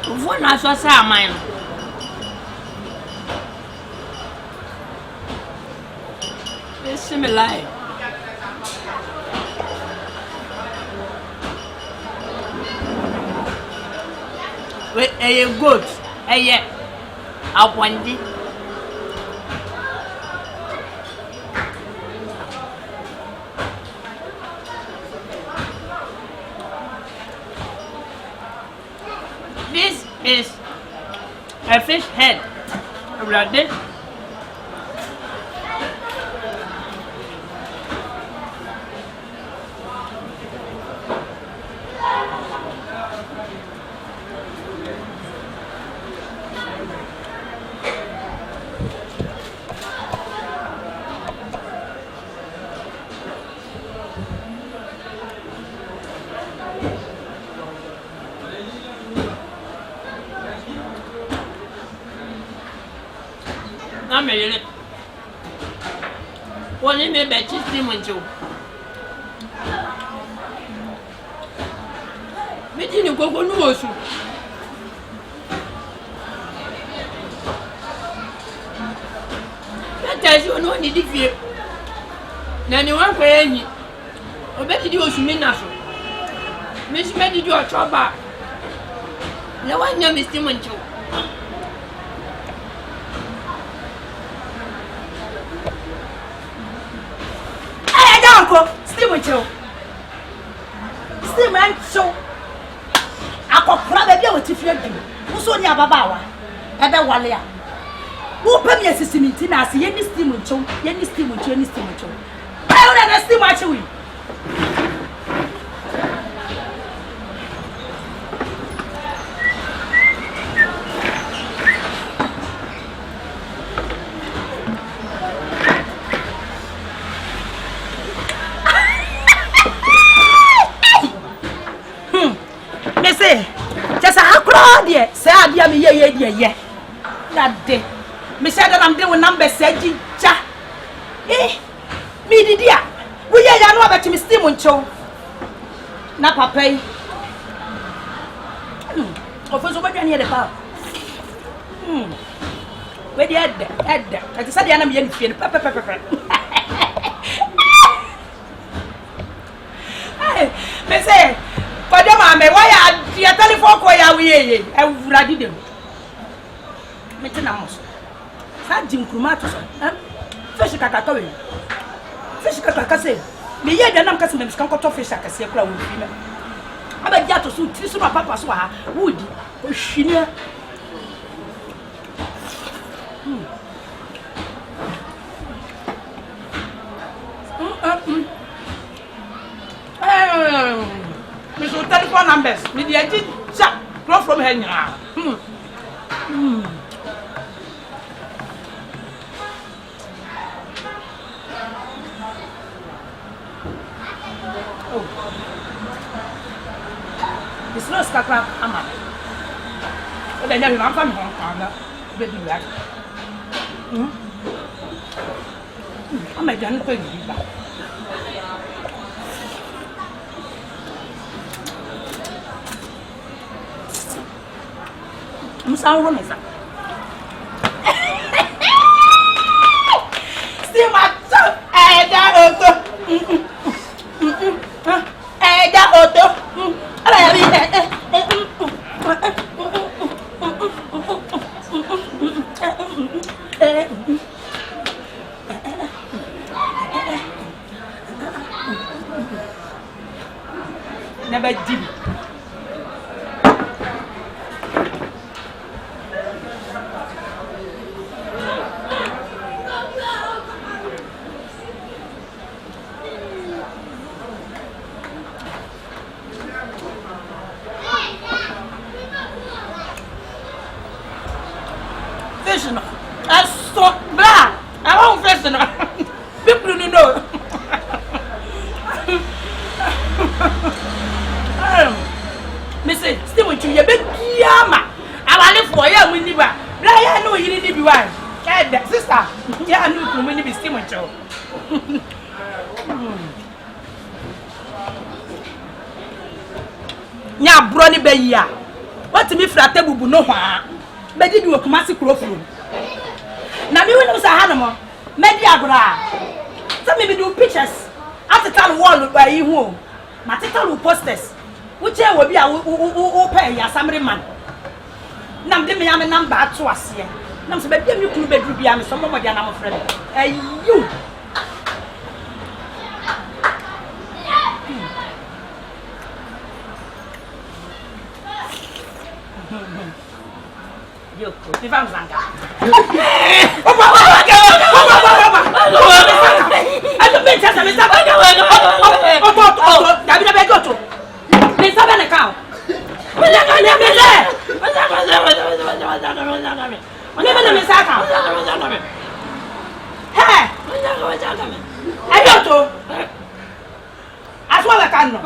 When I saw mine. It's similar. Wait, a goat, a yet. Up one day. This is a fish head. Ready? I'm a little. What do you mean by cheating with you? We didn't go to Nuosu. That tells you no need to fear. Then you want for any. I bet you was mean as Miss made you a trouble. No one knows Mr. Muncho. Stay with you. Stay, man. So I could probably with if you're doing. Who's on your babawa? Ever Walia. Who pay me a system in Tina? See any steam with you, any steam with you, any steam with you. I don't understand what you will. Say I be me yeah. That day. Me said that I'm doing number said ja. Me di dia. We ya no about me steam uncho. Na papa. Ofonso ba dwan here the pa. We di head. I said ya na me fie no papa. Hey, me say Father mama, why are you telephone call ya we every day? Metenamos. Sa jim krumato so. Fish kakata we. Fish kakata say. Me ye dem kase me skan koto fish akase kura wo fi me. Aba dia to so tri so papa so ha. Wodi. O hwine. Me so telephone numbers. Me dey chat from her now. Oh. It's no scrap ama. O dey never am from Hong baby black. I'm a done for you back. Musa ro mesa. See my son, that auto. That auto. Never did. People don't know. Missy, still with you, you're big yama. I live for you, Winnie. I know you need to be one. Sister, yeah, I know you will be still with you. Nya brony be ya. What me fra table bu no hwa. Me di wo kumasi kurofuru. Na me wonu sa hanamo. Me di agora. So me be do pictures. At the town wall by you. Ma tetalu posters. Which e wo bi a wo pay ya samre man. Nam de me ya me number ato ase. Nam so be bi me kunu bedru bia me so mo dia na mo frɛ me. You. Yo, ti vamos zanga. Opa. Ato be chasa me sabe. Opa. Dabi na be goto. Me sabe na kao. Me saka. Hey. Ayoto. Aswa kan no.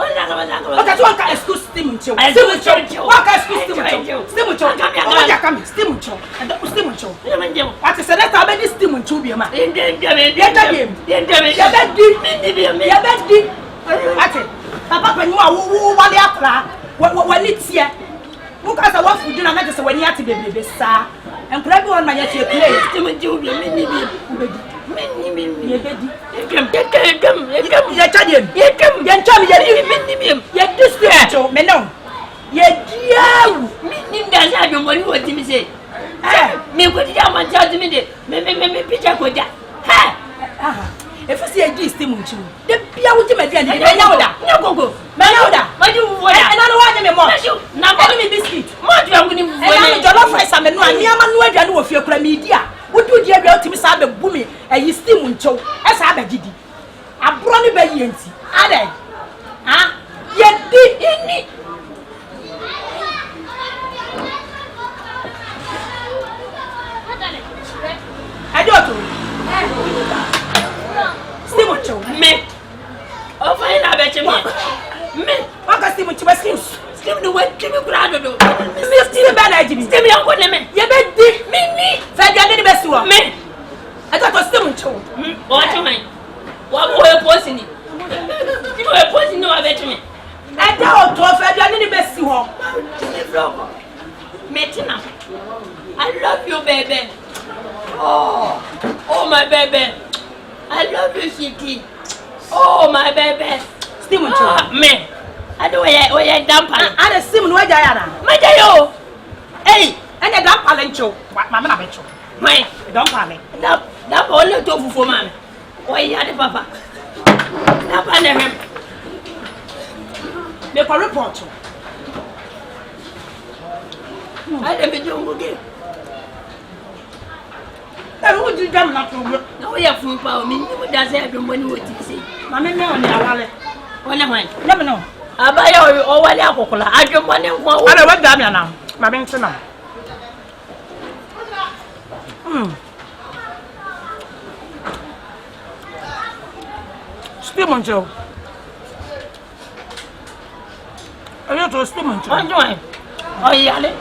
Okay, so ka excuse steam ncho. Waka excuse steam ncho. Steam ncho. Oja kam steam ncho. Steam ncho. What is that about this steam ncho bi ma? Ate. Papa pa nwa wo wale akra. Wani tie. Wo ka sa wa fudu na na se wani ate bebebe sa. Enkura bi won ma ya tie play. Steam ncho bi me ni bi. Ye bedi. Yegem. Ya chadien. Yegem. Ya cham ya ni. Ya distre. Me no. Ye diawu. Mi ndaza do moni woti mi se. Me ko dia man charge mi de. Me picture ko dia. If you see a G steam nchu. De bia wo me dia ni. Me nyawda. Nyagogo. Me nyawda. Ma di wo. E na no wa me mo. Na ko mi biscuit. Mo di am ni wo. E na me jollof rice am no ani ama no adwa no wo fie kura mi dia. Wodu die bia otimi sa be bumi ayi steam ncho esa abagidi abro ni be yenti ade ye di ini adoto steam ncho me o fa ina be chimi me waka steam ncho steam no wat chimi grado do me steam be na jibi steam yanko ne me ye be di mini fa dia ni be siwo me ata to steam ncho o ati man wa bo e posini ti bo e posini wa be chimi ata o to fa dia ni be siwo me vlog me tina I love you baby oh my baby I love you Shiki oh my baby steam ncho me ade oye dampa ade sim no waja ya na maja yo eh ene dampa lencho mama na becho mai dampa me dampa ole to fufu mama oye ade papa dampa ne hem me ko report ade me jo muge wo di dam na to na oye fun pa o mi ni mo da se adwo mo ni wo ti se mama me o ni awale ole hwan le me no abaya o wale akokola adwemo ne nko wo ara wada me na ma be ntena steam njo ayo to steam njo anjo o yale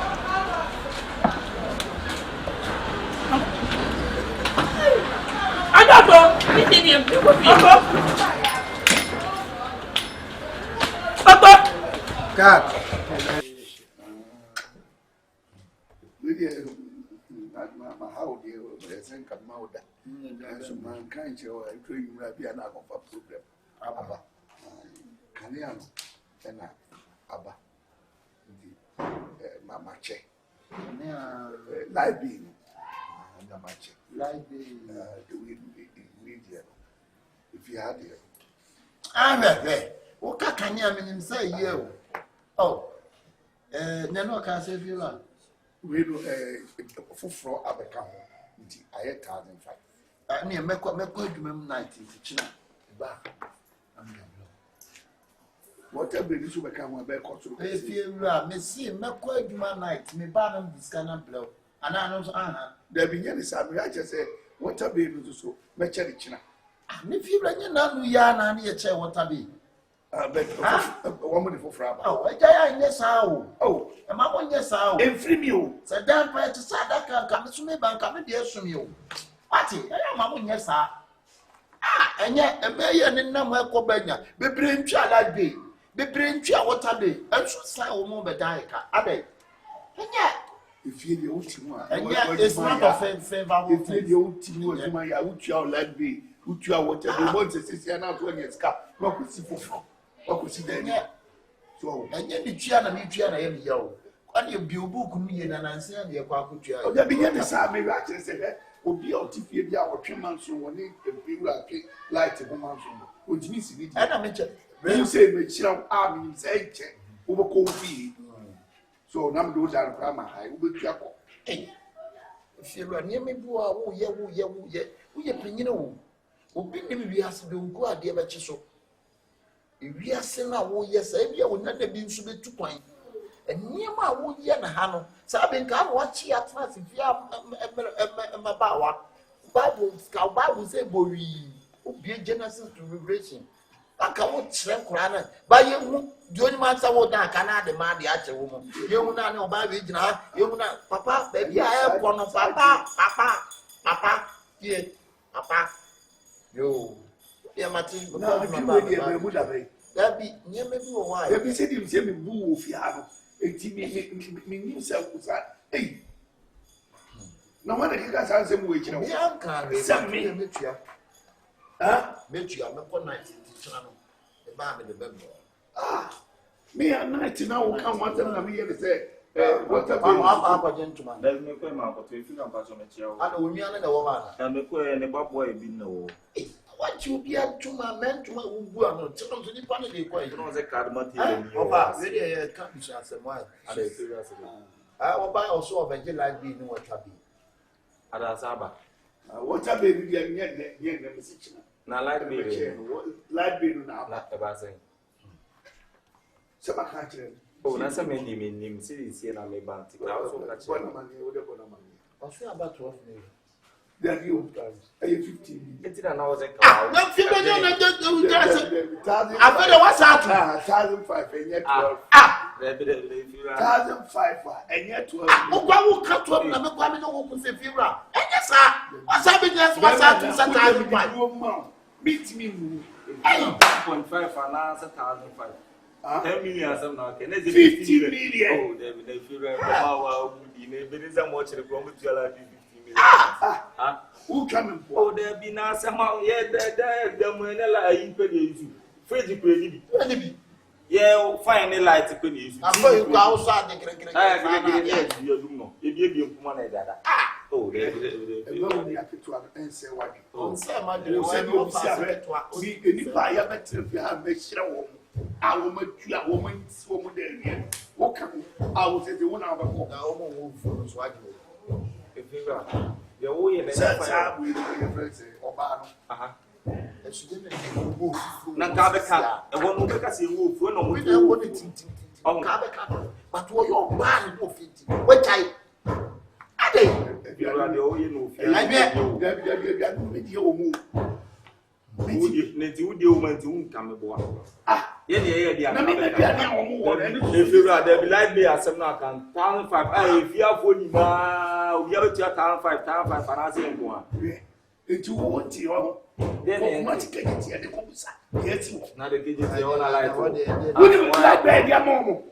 adoto ni ni ko fi Papa. God. My how dear, I think I'm out there. So mankind, you are doing Rabbi and Abba problem. Abba. Can you and Abba? Mama Che. Live being. Live being. The media. If you had it. I'm there. Oka kanya minim say you. Oh. Neno ka say you la. We do fufro abeka ho. Nti aye 1005. Na mekọ adwumam night nti china. Ba. Am na blo. What ebe ni so beka ho abeka so. E fie wura me see mekọ adwuma night me ba na diska na blo. Ana no so aha. Da bi nya ni sa me ache say what ebe ni so me che di china. Me fie wura nya na nu ya na ye che what ebe. But one money for Fraba. Oh, I yes, how? Oh, and my one yes, how? And free you. Said damn prayer to Sadaka come to me bank, come dear from you. Party, I am my one yes, and yet a mayor and no more cobania. Be brain child that day. Be brain child what a day. And so say, oh, more but die. Abe. If you don't team, it's not a favorable. If you don't team, my would you like be, would you whatever once a sister now 20 years car, what could see for what could see there? So, and yet the Chiana, me Chiana, and yo. And you build book me and answer the Aquacutia. Oh, there began the same reaction said, would be out if you are 3 months on one light a woman, which means it. And I mentioned, when you say, Michelle Army, say, over coffee. So now those are grammar. I will be careful. Hey, if you are near me, we are playing you. We are to go at the other so. If we are saying, oh, yes, I will not be to be 2 points. And near my wood, Yana, so I've been come watch at once if you are a bawa. Bible say, boy, be a genesis to revelation. I can't shrink Krana. By you, Johnny Master would not cannot demand the actual woman. You will not know by regional, you will not, Papa, baby, I have one of Papa, yeah, Papa. You, yeah, Martin, that be near me, why? Let me say him, say me, boo, Fiano, me himself was that. Hey, no one that has answered me, you know, I can't send me. Met you, I'm not night in the channel. The man in the bed. Me at night now come one time and me say, what a gentleman. There's no point about to feel about your material. I know me and the woman. And the queer and the bob boy be no. What you be up to my men to my woman, tell them to the family. You know, the card material. Really, can't be some wine. I will buy also a veggie like being what I be. Adasaba. What a baby, young message. Now, light baby now, not about saying. Some country. Oh, that's a many meaning. See, I may bounty. I also got one money. I'll say about 12 million. Then you are 15. It's an hour. Not 15 million. I better what's happening. 1,500 and yet 12. 1,500 and yet 12. Oh, will cut to them. I'm going to open the Fira. And yes, sir. What's happening? What's happening? Beat me. 1.5 and answer 1,500. 10 million, some now. 50 million. Oh, they feel how much the promise you are 50 million. Who coming for? Oh, there be now somehow. Yeah, the Manella in Penny. Freddy Penny. Yeah, finally light to Penny. I'm going to go outside the cricket. You do know. If you give money that. Oh, they will be happy to answer what you see. Any buyer better if you have a show. I will make you a woman there. What can I will say the one hour for the woman for swag. If you are the way in the Obama. Nakabeka, and one will make us a move when we don't want it. Oh, Kabeka, but what your man will fit. What I you are the only no. I bet you move. You woman to come aboard. Ah, yeah. If you are there, like me as some now can 1,500. If you have 40 now, we have 1,500 financing one. It you want you. Then much get it here. The computer. Yes, now the kids are like, what do like baby? Mom.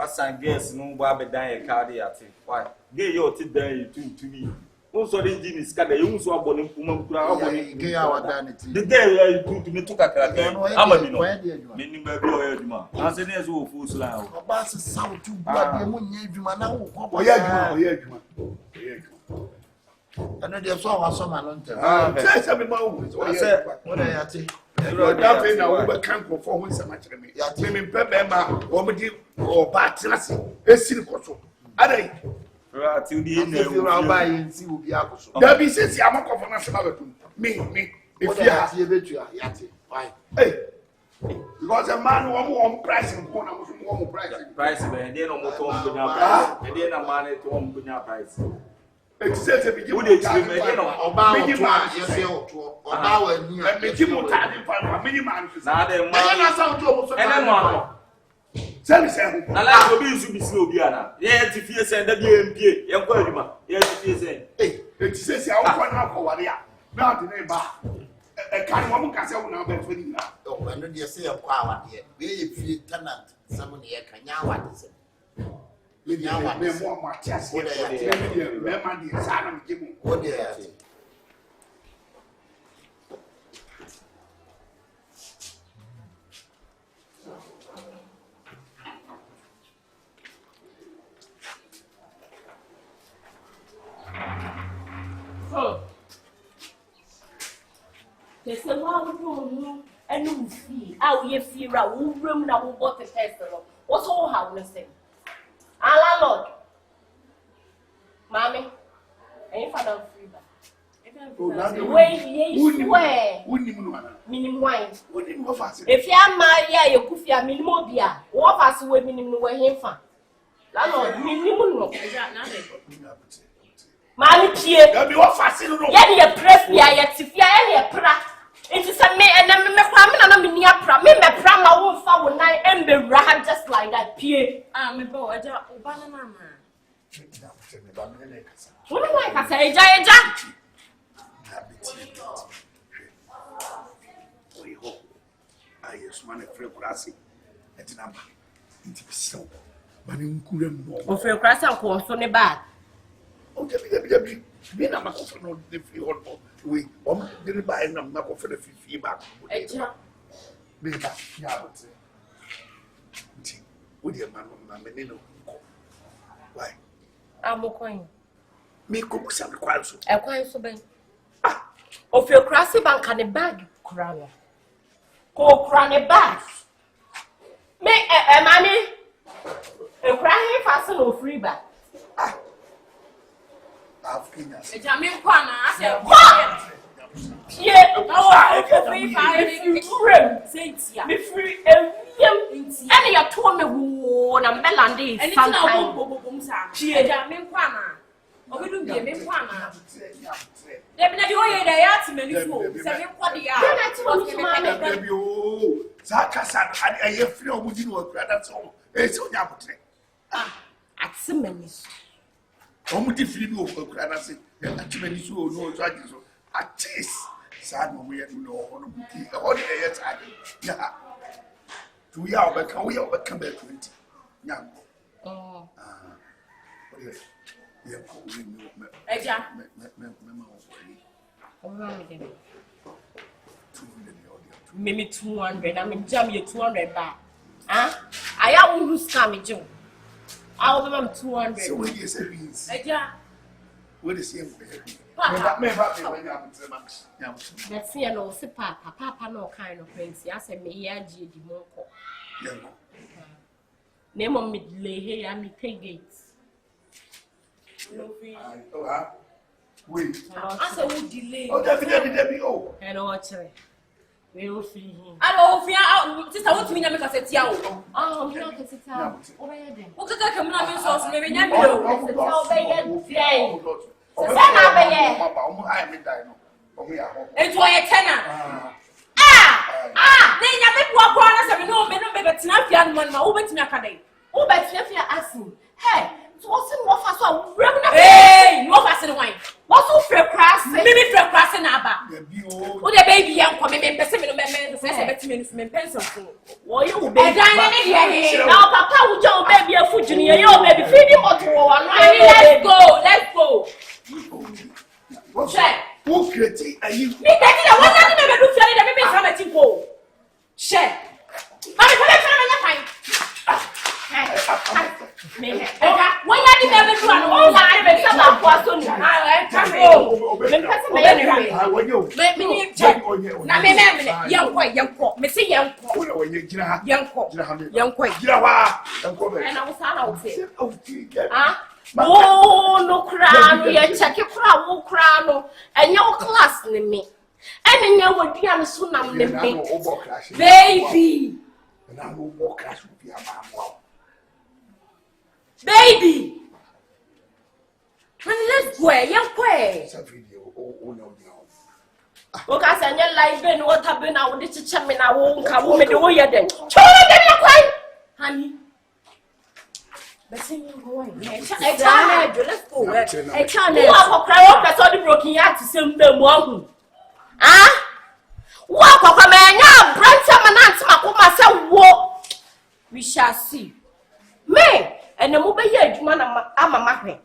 I guess no Baba dying cardiac. Why? Gay your tea day to me. Also, the engine is cut. You saw Bonnie Gay our vanity. The day I to me took a car. I'm a meaning by Bloyadma. I said, there's no fool's loud. A bass sound too bad. You now. Oh, yeah. And then there's all some alone. I said, what I think. Nothing I will can't perform so much. Women Pepper, Omedi or Batless, a silk. Are they? Till the end, you are buying, see, will be out. There be since I'm a national. Me, if you are here, why? Hey, because a man won't price and one price, and then almost and then a man at home with your price. It says a bit Would it be about minimum, yes, about a minimum Now, then, I like to be so Biana. Yes, if you send the BMP, you're going yes, if you say, it says, I want to now the neighbor. A kind of woman can say, now, but when you say a power here, we feel tenant, someone here can now what is it? You know what? More my chest, what they remember the son of Jim, what they are. There's a lot of room and you feel how you feel a room now who bought the festival. What's all how we say? Allah Lord, Mommy, ain't for no free back. Minimum wine. If you are my you could feel minimum beer, what pass away minimum where him from? Landlord, minimum. Mommy, Pierre, you're a press, yet if you're any pra. It is a me and I'm a mini opera. Me, my prama won't follow night and be rag just like that, Pierre. I'm a boy, a banana. What do I say, Jack? I just want to feel grassy at number. It is so, but in Kuram, or feel grass and course on the back. Okay, be not much of the field. We didn't buy enough knuckle for the feedback. Be back, yeah, would you, man? Why? I'm a coin. Me cook some quals. A coin so big. Of your grassy bank and a bag, crown. Go crown a bag. Make a money. A crying fasten or free back. A Jamie Kwana, I said, what? Yeah, be free, and you're told me who I'm Melandi, and it's not Bobums. Jamie Kwana. Oh, we don't be a Kwana. Let me know you're the ultimate. Say, what the other? You, Zakasan, I have few would you work, that's all. It's on your at Simmons. Almost if you know for Granasi, actually, so no judges at this. Sad we have no on the air time. Yeah. 2 years, but can we overcome that 20? Yeah. Oh. Yeah. Maybe 200. I mean, jam you 200 back. Huh? I have lose coming, Joe. I'll give them 200. So when you say these, what is your let's see, no, say, Papa, no kind of friends. Yes, and me, yeah, G. Monko. Name on me, lay here, and me pay gates. Wait, I said, we delay. Oh, definitely, oh, and watch it. We will see him. I don't fear out. Just I want to mean I'm a set out. Oh, you know, because it's out. What could I come out of sauce? Maybe never. It's why a tenor. Then you make what one as I know, but it's not young man, my open to me. Oh, but if you're asking, hey, what's in what fast one? Hey, no fast in wine. What's so fair crass? Maybe fair crass in Abba. Oh, the baby young coming in, men, pencil. Oh, you baby. Now, Papa would your baby a food junior, your baby feeding what you want. Let's go. Check. Who created a you? Me, I never do tell you that maybe go. Check. I'm when you never do an old line, but some of what's on oh, no crown, you check your crown, and your class in me. And then you would be on soon, I'm baby. And I will walk crash with your mom. Baby! Let's Where you quay? Look, I said, your life been what happened now with this chairman. I won't come with the way you're then. Honey. Let's go. I can't cry up. I saw the broken yard to send them one. Ah? Walk of a man, yeah, Branson and Aunt Macoma, walk. We shall see. May and the mobile yard, man, I'm a mackerel.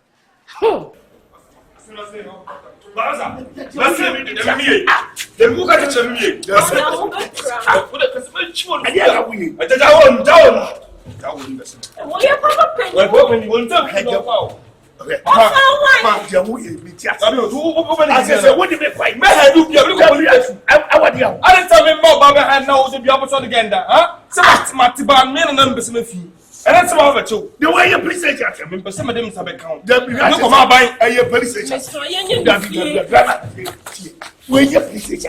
And that's all of you. The way you appreciate it, some of them have a count. Come on, buy a police station. When you appreciate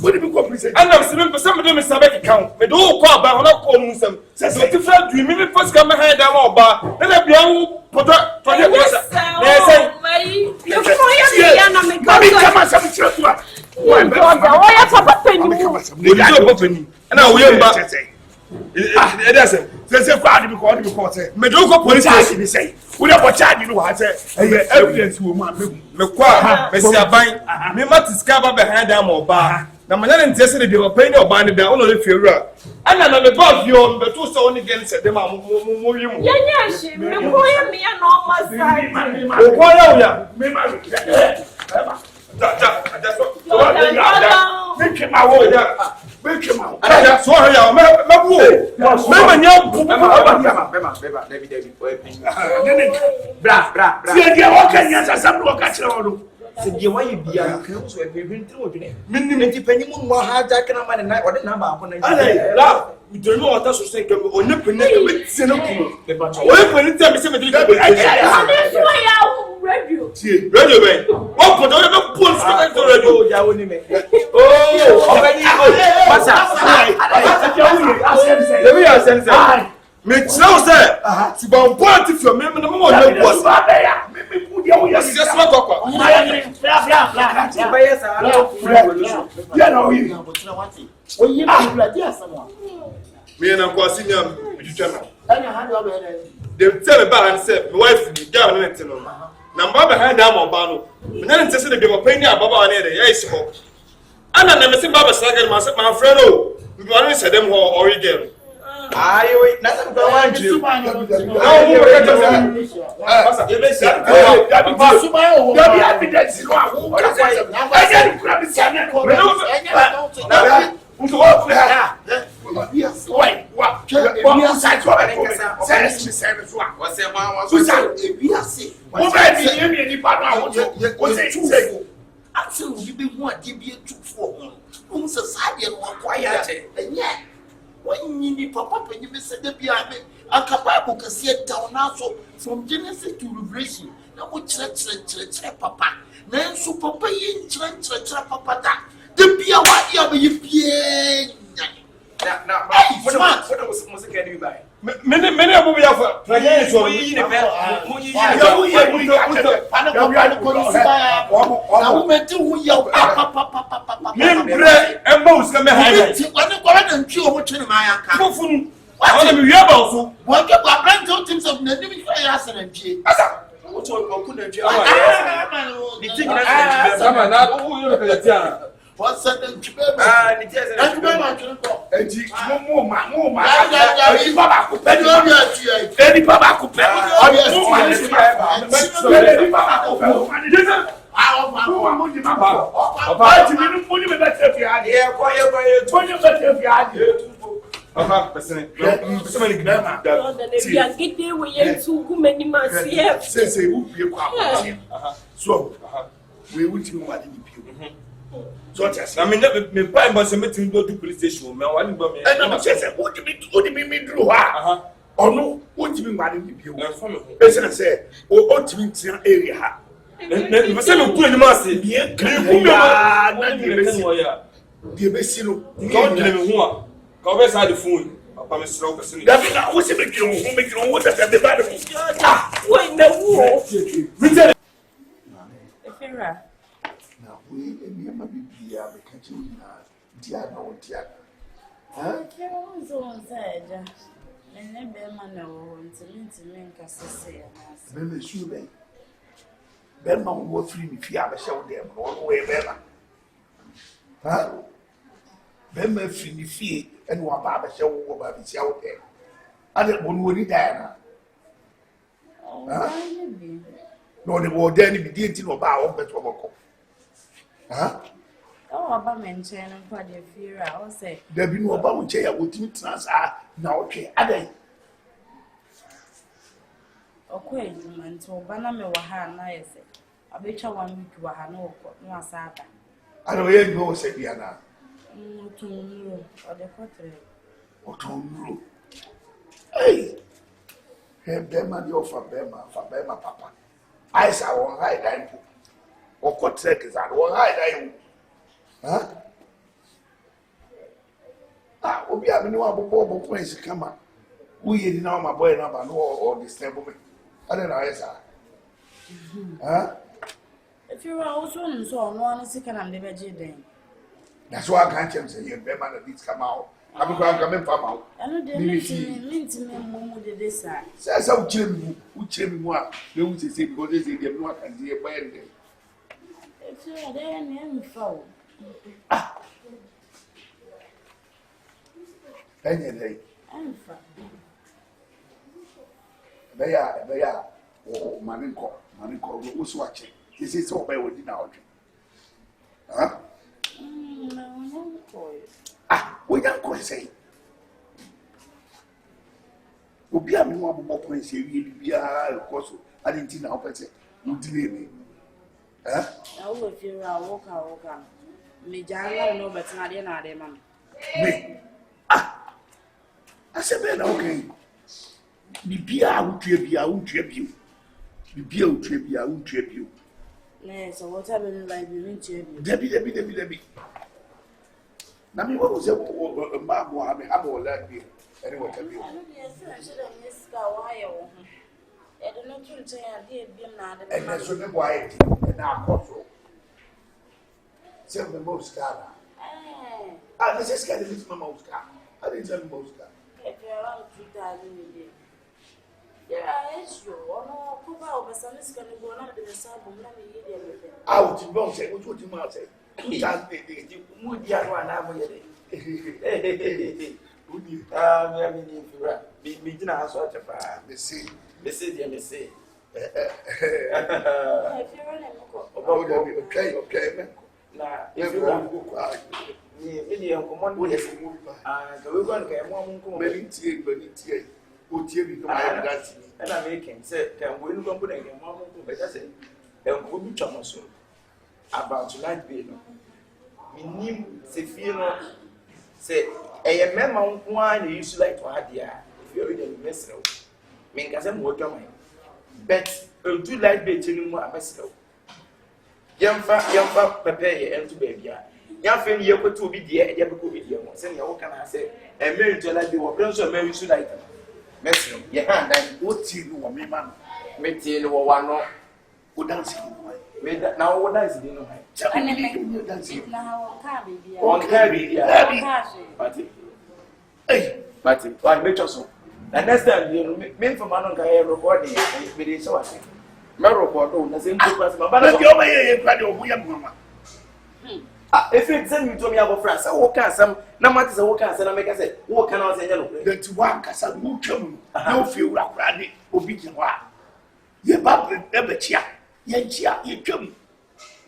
what do you compensate? And I'm some of them is a bank account. But all call back on our calling some. Says what you felt you maybe first come ahead down all bar. Then I be able to put up for your Medical police station say, we are charging you. I say, evidence will require Messia Bine. Me must discover behind them or bar. Now, my name is they were paying your band down on the funeral. And I'm above you, but two so against them. Yes, me and Say why you be a close with been through it. Minimum depending on what hard I can have a night or the number upon it. We don't know what else to say or nip with Sinoku. When you tell me something, radio. What put on the post to radio? Oh, already. Make no sir. To bomb party for me, no more. Yes, just not talk. Me and I'm going to they tell about and said, my wife, down in it. Number behind them or Bano. And then it says they were paying about on it. Yes, and I never seen Baba Sagan, my friend. Oh, we want to say them or again. I wait, nothing going to when you need papa, when you said the Bible, Akabenezer can see it down also from Genesis to Revelation. Now, what church, papa? Then, so papa, you church, papa, the Bia, what you have a now, what was going to buy? Many of you have players who what's that? So I mean, me buy my cemetery go to police station. Me want to me. And I say, what do you mean do ha? Or no, what do you mean by the person say, oh, to me area ha. Me say no do any mas. Bien, na di be si no. God dey me hu a. Ka be sa the phone. Papa me slow person. David, I was making you what the bad. Wait, no. Now, we never be here because you are dear, no dear. Huh? And never know to make us say, Remember, you may. Belma will free me if you have a show them all the way, Belma. Huh? Belma free me fee and one barber show over the show there. I don't want to die. No, the war then be dating about but huh? Oh, about mentioning what you fear, I will say. There be no about chair with me transfer now. Okay, I don't. Okay, man, so Baname Waha, I say. I bet you 1 week to a no Sata. I don't hear no say Diana. To you or the quarter. Or to hey, Bema, the offer Bema, for Bema, Papa. I saw one high dime. Or what seconds and one high dime. Huh? Ah, we'll be having no other points to come up. We didn't know my boy number or this table. I don't know, sir. Huh? If you are also so, no one is sick and I'm never then. That's why I can't say you better that these come out. I'm going to come in from out. I know they mean to me, Momo did this side. Says some children who children what they would say because they say they're not and they're by day. If you are there and I'm foul. Any day. I'm foul. They are, oh, Maninko, who's watching. This is all by what you know. Huh? No, We don't go say. Obi a me no abobọ point say wie bia because I didn't know person. You delay me. Huh? I will feel walk. Me janga no better na dey na dey man. Me. I said be na okay. Bibia wutue bia wutue bio. Bibia wutue bia wutue bio. Nee, so what happened like we went to Debbie. Na me what was a mabo ha me ha mo la bi. Anyway, tell me. I know yes, I should have missed why oh. I don't know to say I did be na dey. And that's what why na control. Say me most car. This is kind of my most car. I didn't tell me most car. If you are around 2000 yeah, it's you. No, Kuba over Sanis can go on to the Sabum. Out in Bong say, what would you mouth say? You can't be the mood yard one hour. Begin a sort of me see. Okay, man. Now, if you want to go, medium command, we have to move. We're going to get one many tea. And I'm making say, can we look up again? One but I say, and we'll be Thomas about light bill. Minim Sefino say, a member one you used to like to have here if you're reading the message. Make us a motor mine. Bet a 2 light bill to more a message. Young prepare and to baby. Young friend, you're going to be dear, you could be dear. Send your can I say, and married to like you, or so married to like. Messi, yeah, that what you know, me man. Metin or one no, who dancing. Now, what does it know? And dancing now, carry, on carry, but I make us so. And next time, you mean for man on carry recording, it is so I think. Marrow, the same person, but you're my if you send me to me about France, I walk out some, no matter the walk out, and I make us say, what can I say? That one can some mutual, no few like Randy, obedient. Ye bubble, never cheer, ye chum.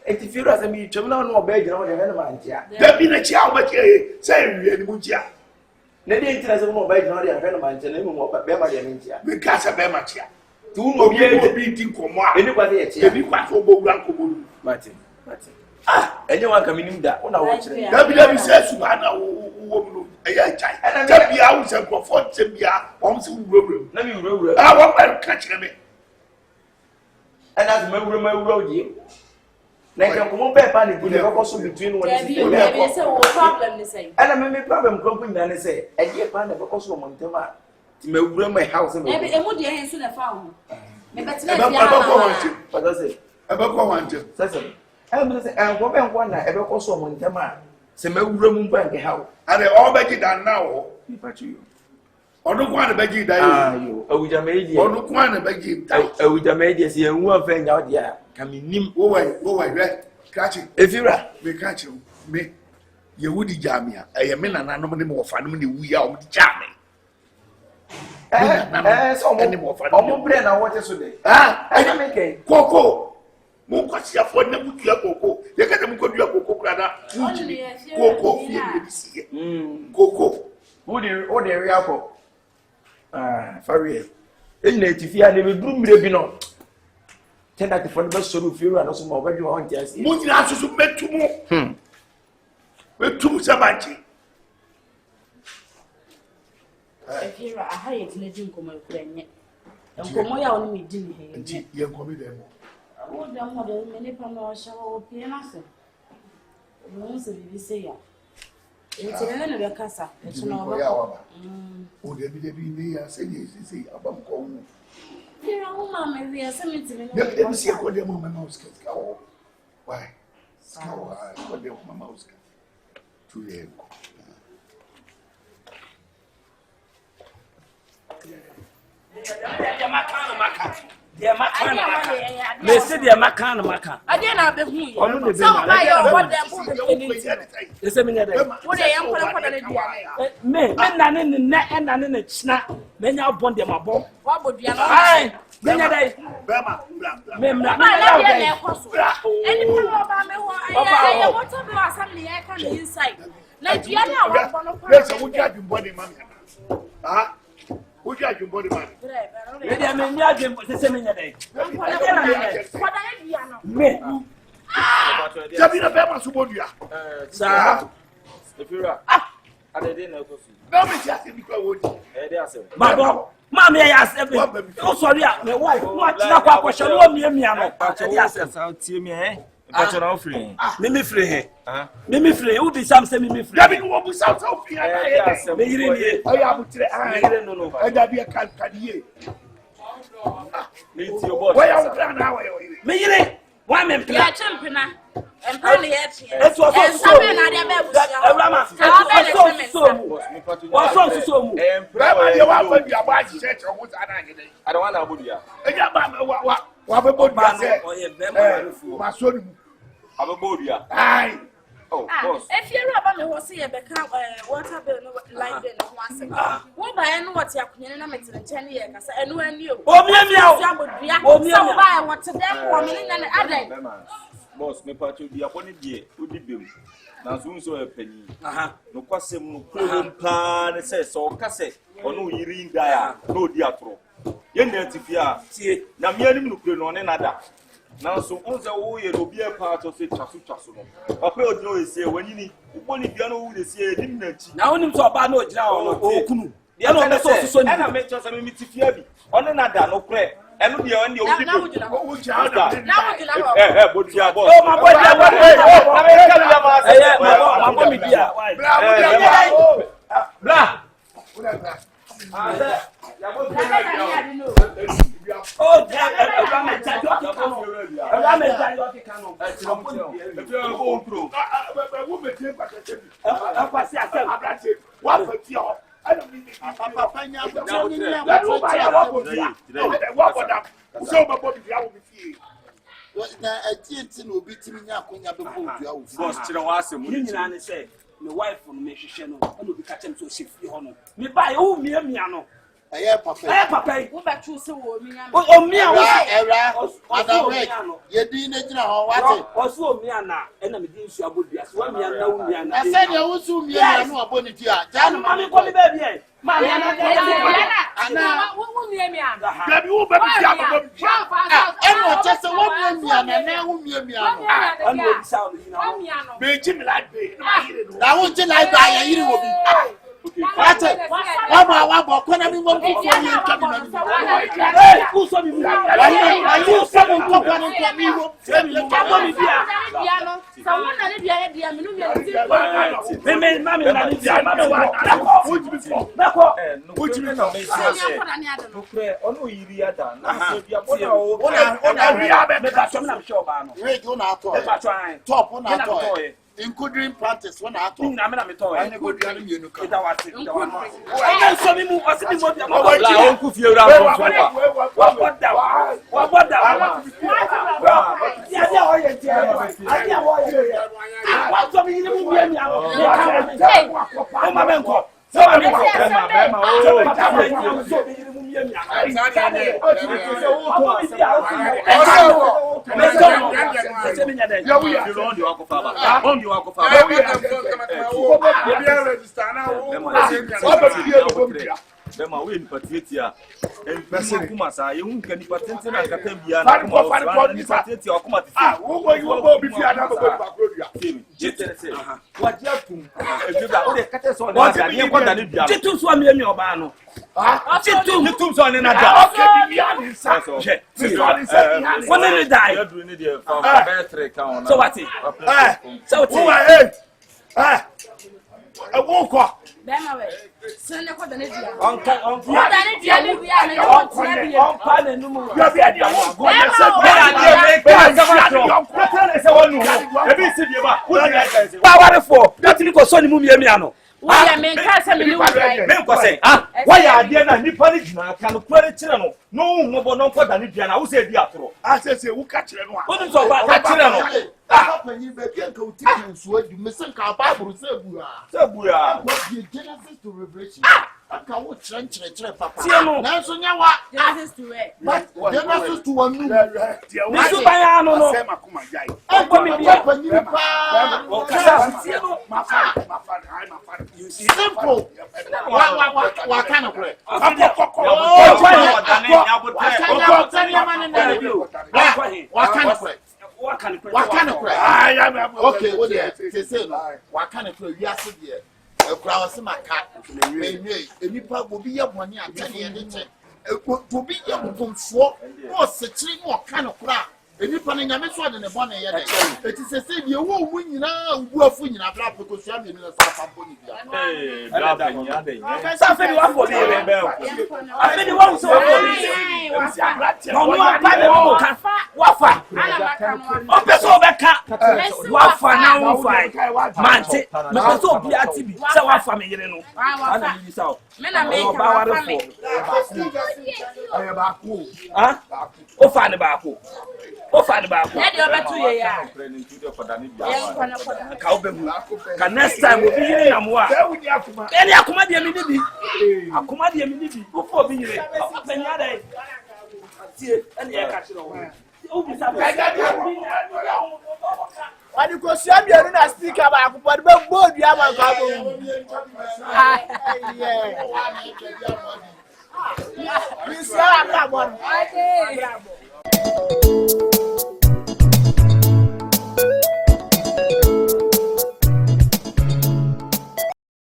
If you ask me, chum, no beg, no, there be a child, but say, we mutia. The interest of mobile, no, they are friend of mine, and more Bema Yamintia. Because of Bema Chia. Two no be think for more. Anybody, if you quite over Martin. Anyone coming in that when I watch it. W says, woman, a child. And I be out and perform Zambia, once who will. Let me roll. I want to catch me. And as my road, you. Like a common paper, the also between one and problem. And I mean, problem company, and I say, and yet, I never cost Montema. Me run my house and every emoji in the farm. But that's what I say. About one, and one night, ever cost Montema. Say, me room bank how. And they all make it down now. You. Or no one beg you die. Oh, with a media. Or no one beg you die. Oh, with a media, see, and one friend out there. Coming nim. Go away, catch it. If you're right, we catch you. Me, you would jamia. I am in an anomaly more family. We are jamming. So many more fun. I'm brain. I want to say. I make a cocoa. Mokosia for them with your cocoa. You get them good your cocoa, brother. Cocoa, cocoa. Who the real? For real. In native, I never do me. No. Tell that the front bus so you and also more when you want to see. Moon answers to make two more. With two sabanti. If you're a high legend, come and play. Don't come out me dinner. You're coming there. I would not have many panels or pianos. Once a say, it's a little bit casa. It's no. Oh, there be me. I said, yes, about going. Here, Mamma, we are summiting. Let me see a good mouse. Why? Scour, what the mouse. 2 years. They say they are Macan. I didn't have the who. Some buy your what they're they say me there. What they am put on me, and in the net and in the snap. Then I'll bond them a bomb. What would be a fine? Then I like you are body man. Ah, who got your body man? Me. Jabina Bema Subodia. Sir, if you're I didn't know. No, me just in the Mamma, Mammy, I asked everyone. Oh, sorry, my wife. What's not question? Oh, me, I'll tell me, eh? But you're offering. Mimi free. Mimi free. Who did some say Mimi free? Gabby, what was out of here? I have to know. I be a can't. Meet your boy. Where are you now? Me, why, man? champion. And probably it was I don't want to if you're about me, was here, become water bill, like what I know what you're going to 10 years, and when you what to them, 1 minute and other. Boss, me part to be upon it, dear, who did you? Now, soon so a penny. No question, no plan, says so, cassette, or no urine dia, no diatro. Yen if you are, see, now me and him on another. Now, so on the way, will be a part of it, Chasu. Papa Joe is here when you need one if you know who is here, didn't now only to about no down or Kunu. The other so and I met us a meet on another, no prayer. And we are on the I don't need my wife from Nation, and will be catching so safe. Me buy oh, me, no. Papa, go back to so me. Oh, me, you didn't know what also me, and I'm being so good. Yes, 1 year, no, me, and I said, you also me, I know about it. Tell me, call me baby. Mammy, I want to like by you. That's it. Aba kona mi mo Hey, who saw me? You saw me go on me. someone na dia dia me no me Mami na ni dia mami wa. Ono yiri ada na so bia bona Ona bia be ka so na me show ba no. Wait, ona ato. Top ona ato. Including practice when I told na me to I go do any you kita wati I so mi mu wasi mi mo bia mo la on ku fie ura ko so wa boda ya o ye ti ya o ye wa so mi ni mu bia mi awo o ma ben ko so ma mi ko ma Bema we ni patietia en kuma sa ye hu kan ni patente na kata bia na kuma ni patietia okuma ti wo bi fi ada bo ba kodua jetere wa dia tum e da o de kata so na dia ni ko da ni bia jetu so mi oba no jetu so ni na da okay bi bia ni sa je for ni die you do ni dey for better count so what so what wo ko Bema we. Sene ko da ne dia. On da ne dia ni bia na yo tia bia. on pa na numu. You be dia wo go na se wonu e bi si die ba Ba ware for that ni ko so ni mu miamia no. Wo ya me ka se me ni wo dai. me ko say wa ya ade na nipa ni gina aka no kware kire no no hu bo no nkoda ni bia na wo se di atoro asese wo ka kire no a Wonu so ba ka kire no panyi be bi nka utiki nsuo adu me se nka Bible se bu a what the Genesis to Revelation aka wo kire papa na so nya wa Genesis to where? Genesis to one nu Ni so ba ya no no. se makoma jai Ko mi bia panyi pa o kasa tie no. mafa you simple wa kana kure okay what they say no wa kana kure wi ase de e kura wo se maka enipa go bi ye boni atane ye de che to bi ye bumfo no se kiri no kana kura enipa ne nyame so de ne bone ye de eti se de wo wu nyina ubu afu nyina bra peko so ame ni sa fa boni bia bla ba nya de Sa fe ni wa fo ni be. Afi ni wa so fo ni. No no pa ni mo ka wa fa. O pe so be ka. Wa fa na wo fa. Mante. Me pe so bi ati bi. Se wa fa me yire no. Ana ni sa o. Me na me Ba ka wa fa me. ba ku Ah? O fa ni ba ko. O fa ni ba ko. Ya de obetu ye ya. Ka o be mu. Ka next time obi yire na mo a. Eni akoma de mi ni bi. Akoma de mi ni bi. O fo bi yire. Penya ada. Tie eni e ka kire o. O bi sa ba. Wadi ko sia bienu na sticker ba akopɔ de be bold ya ma ka bo. Mi sia aka bo.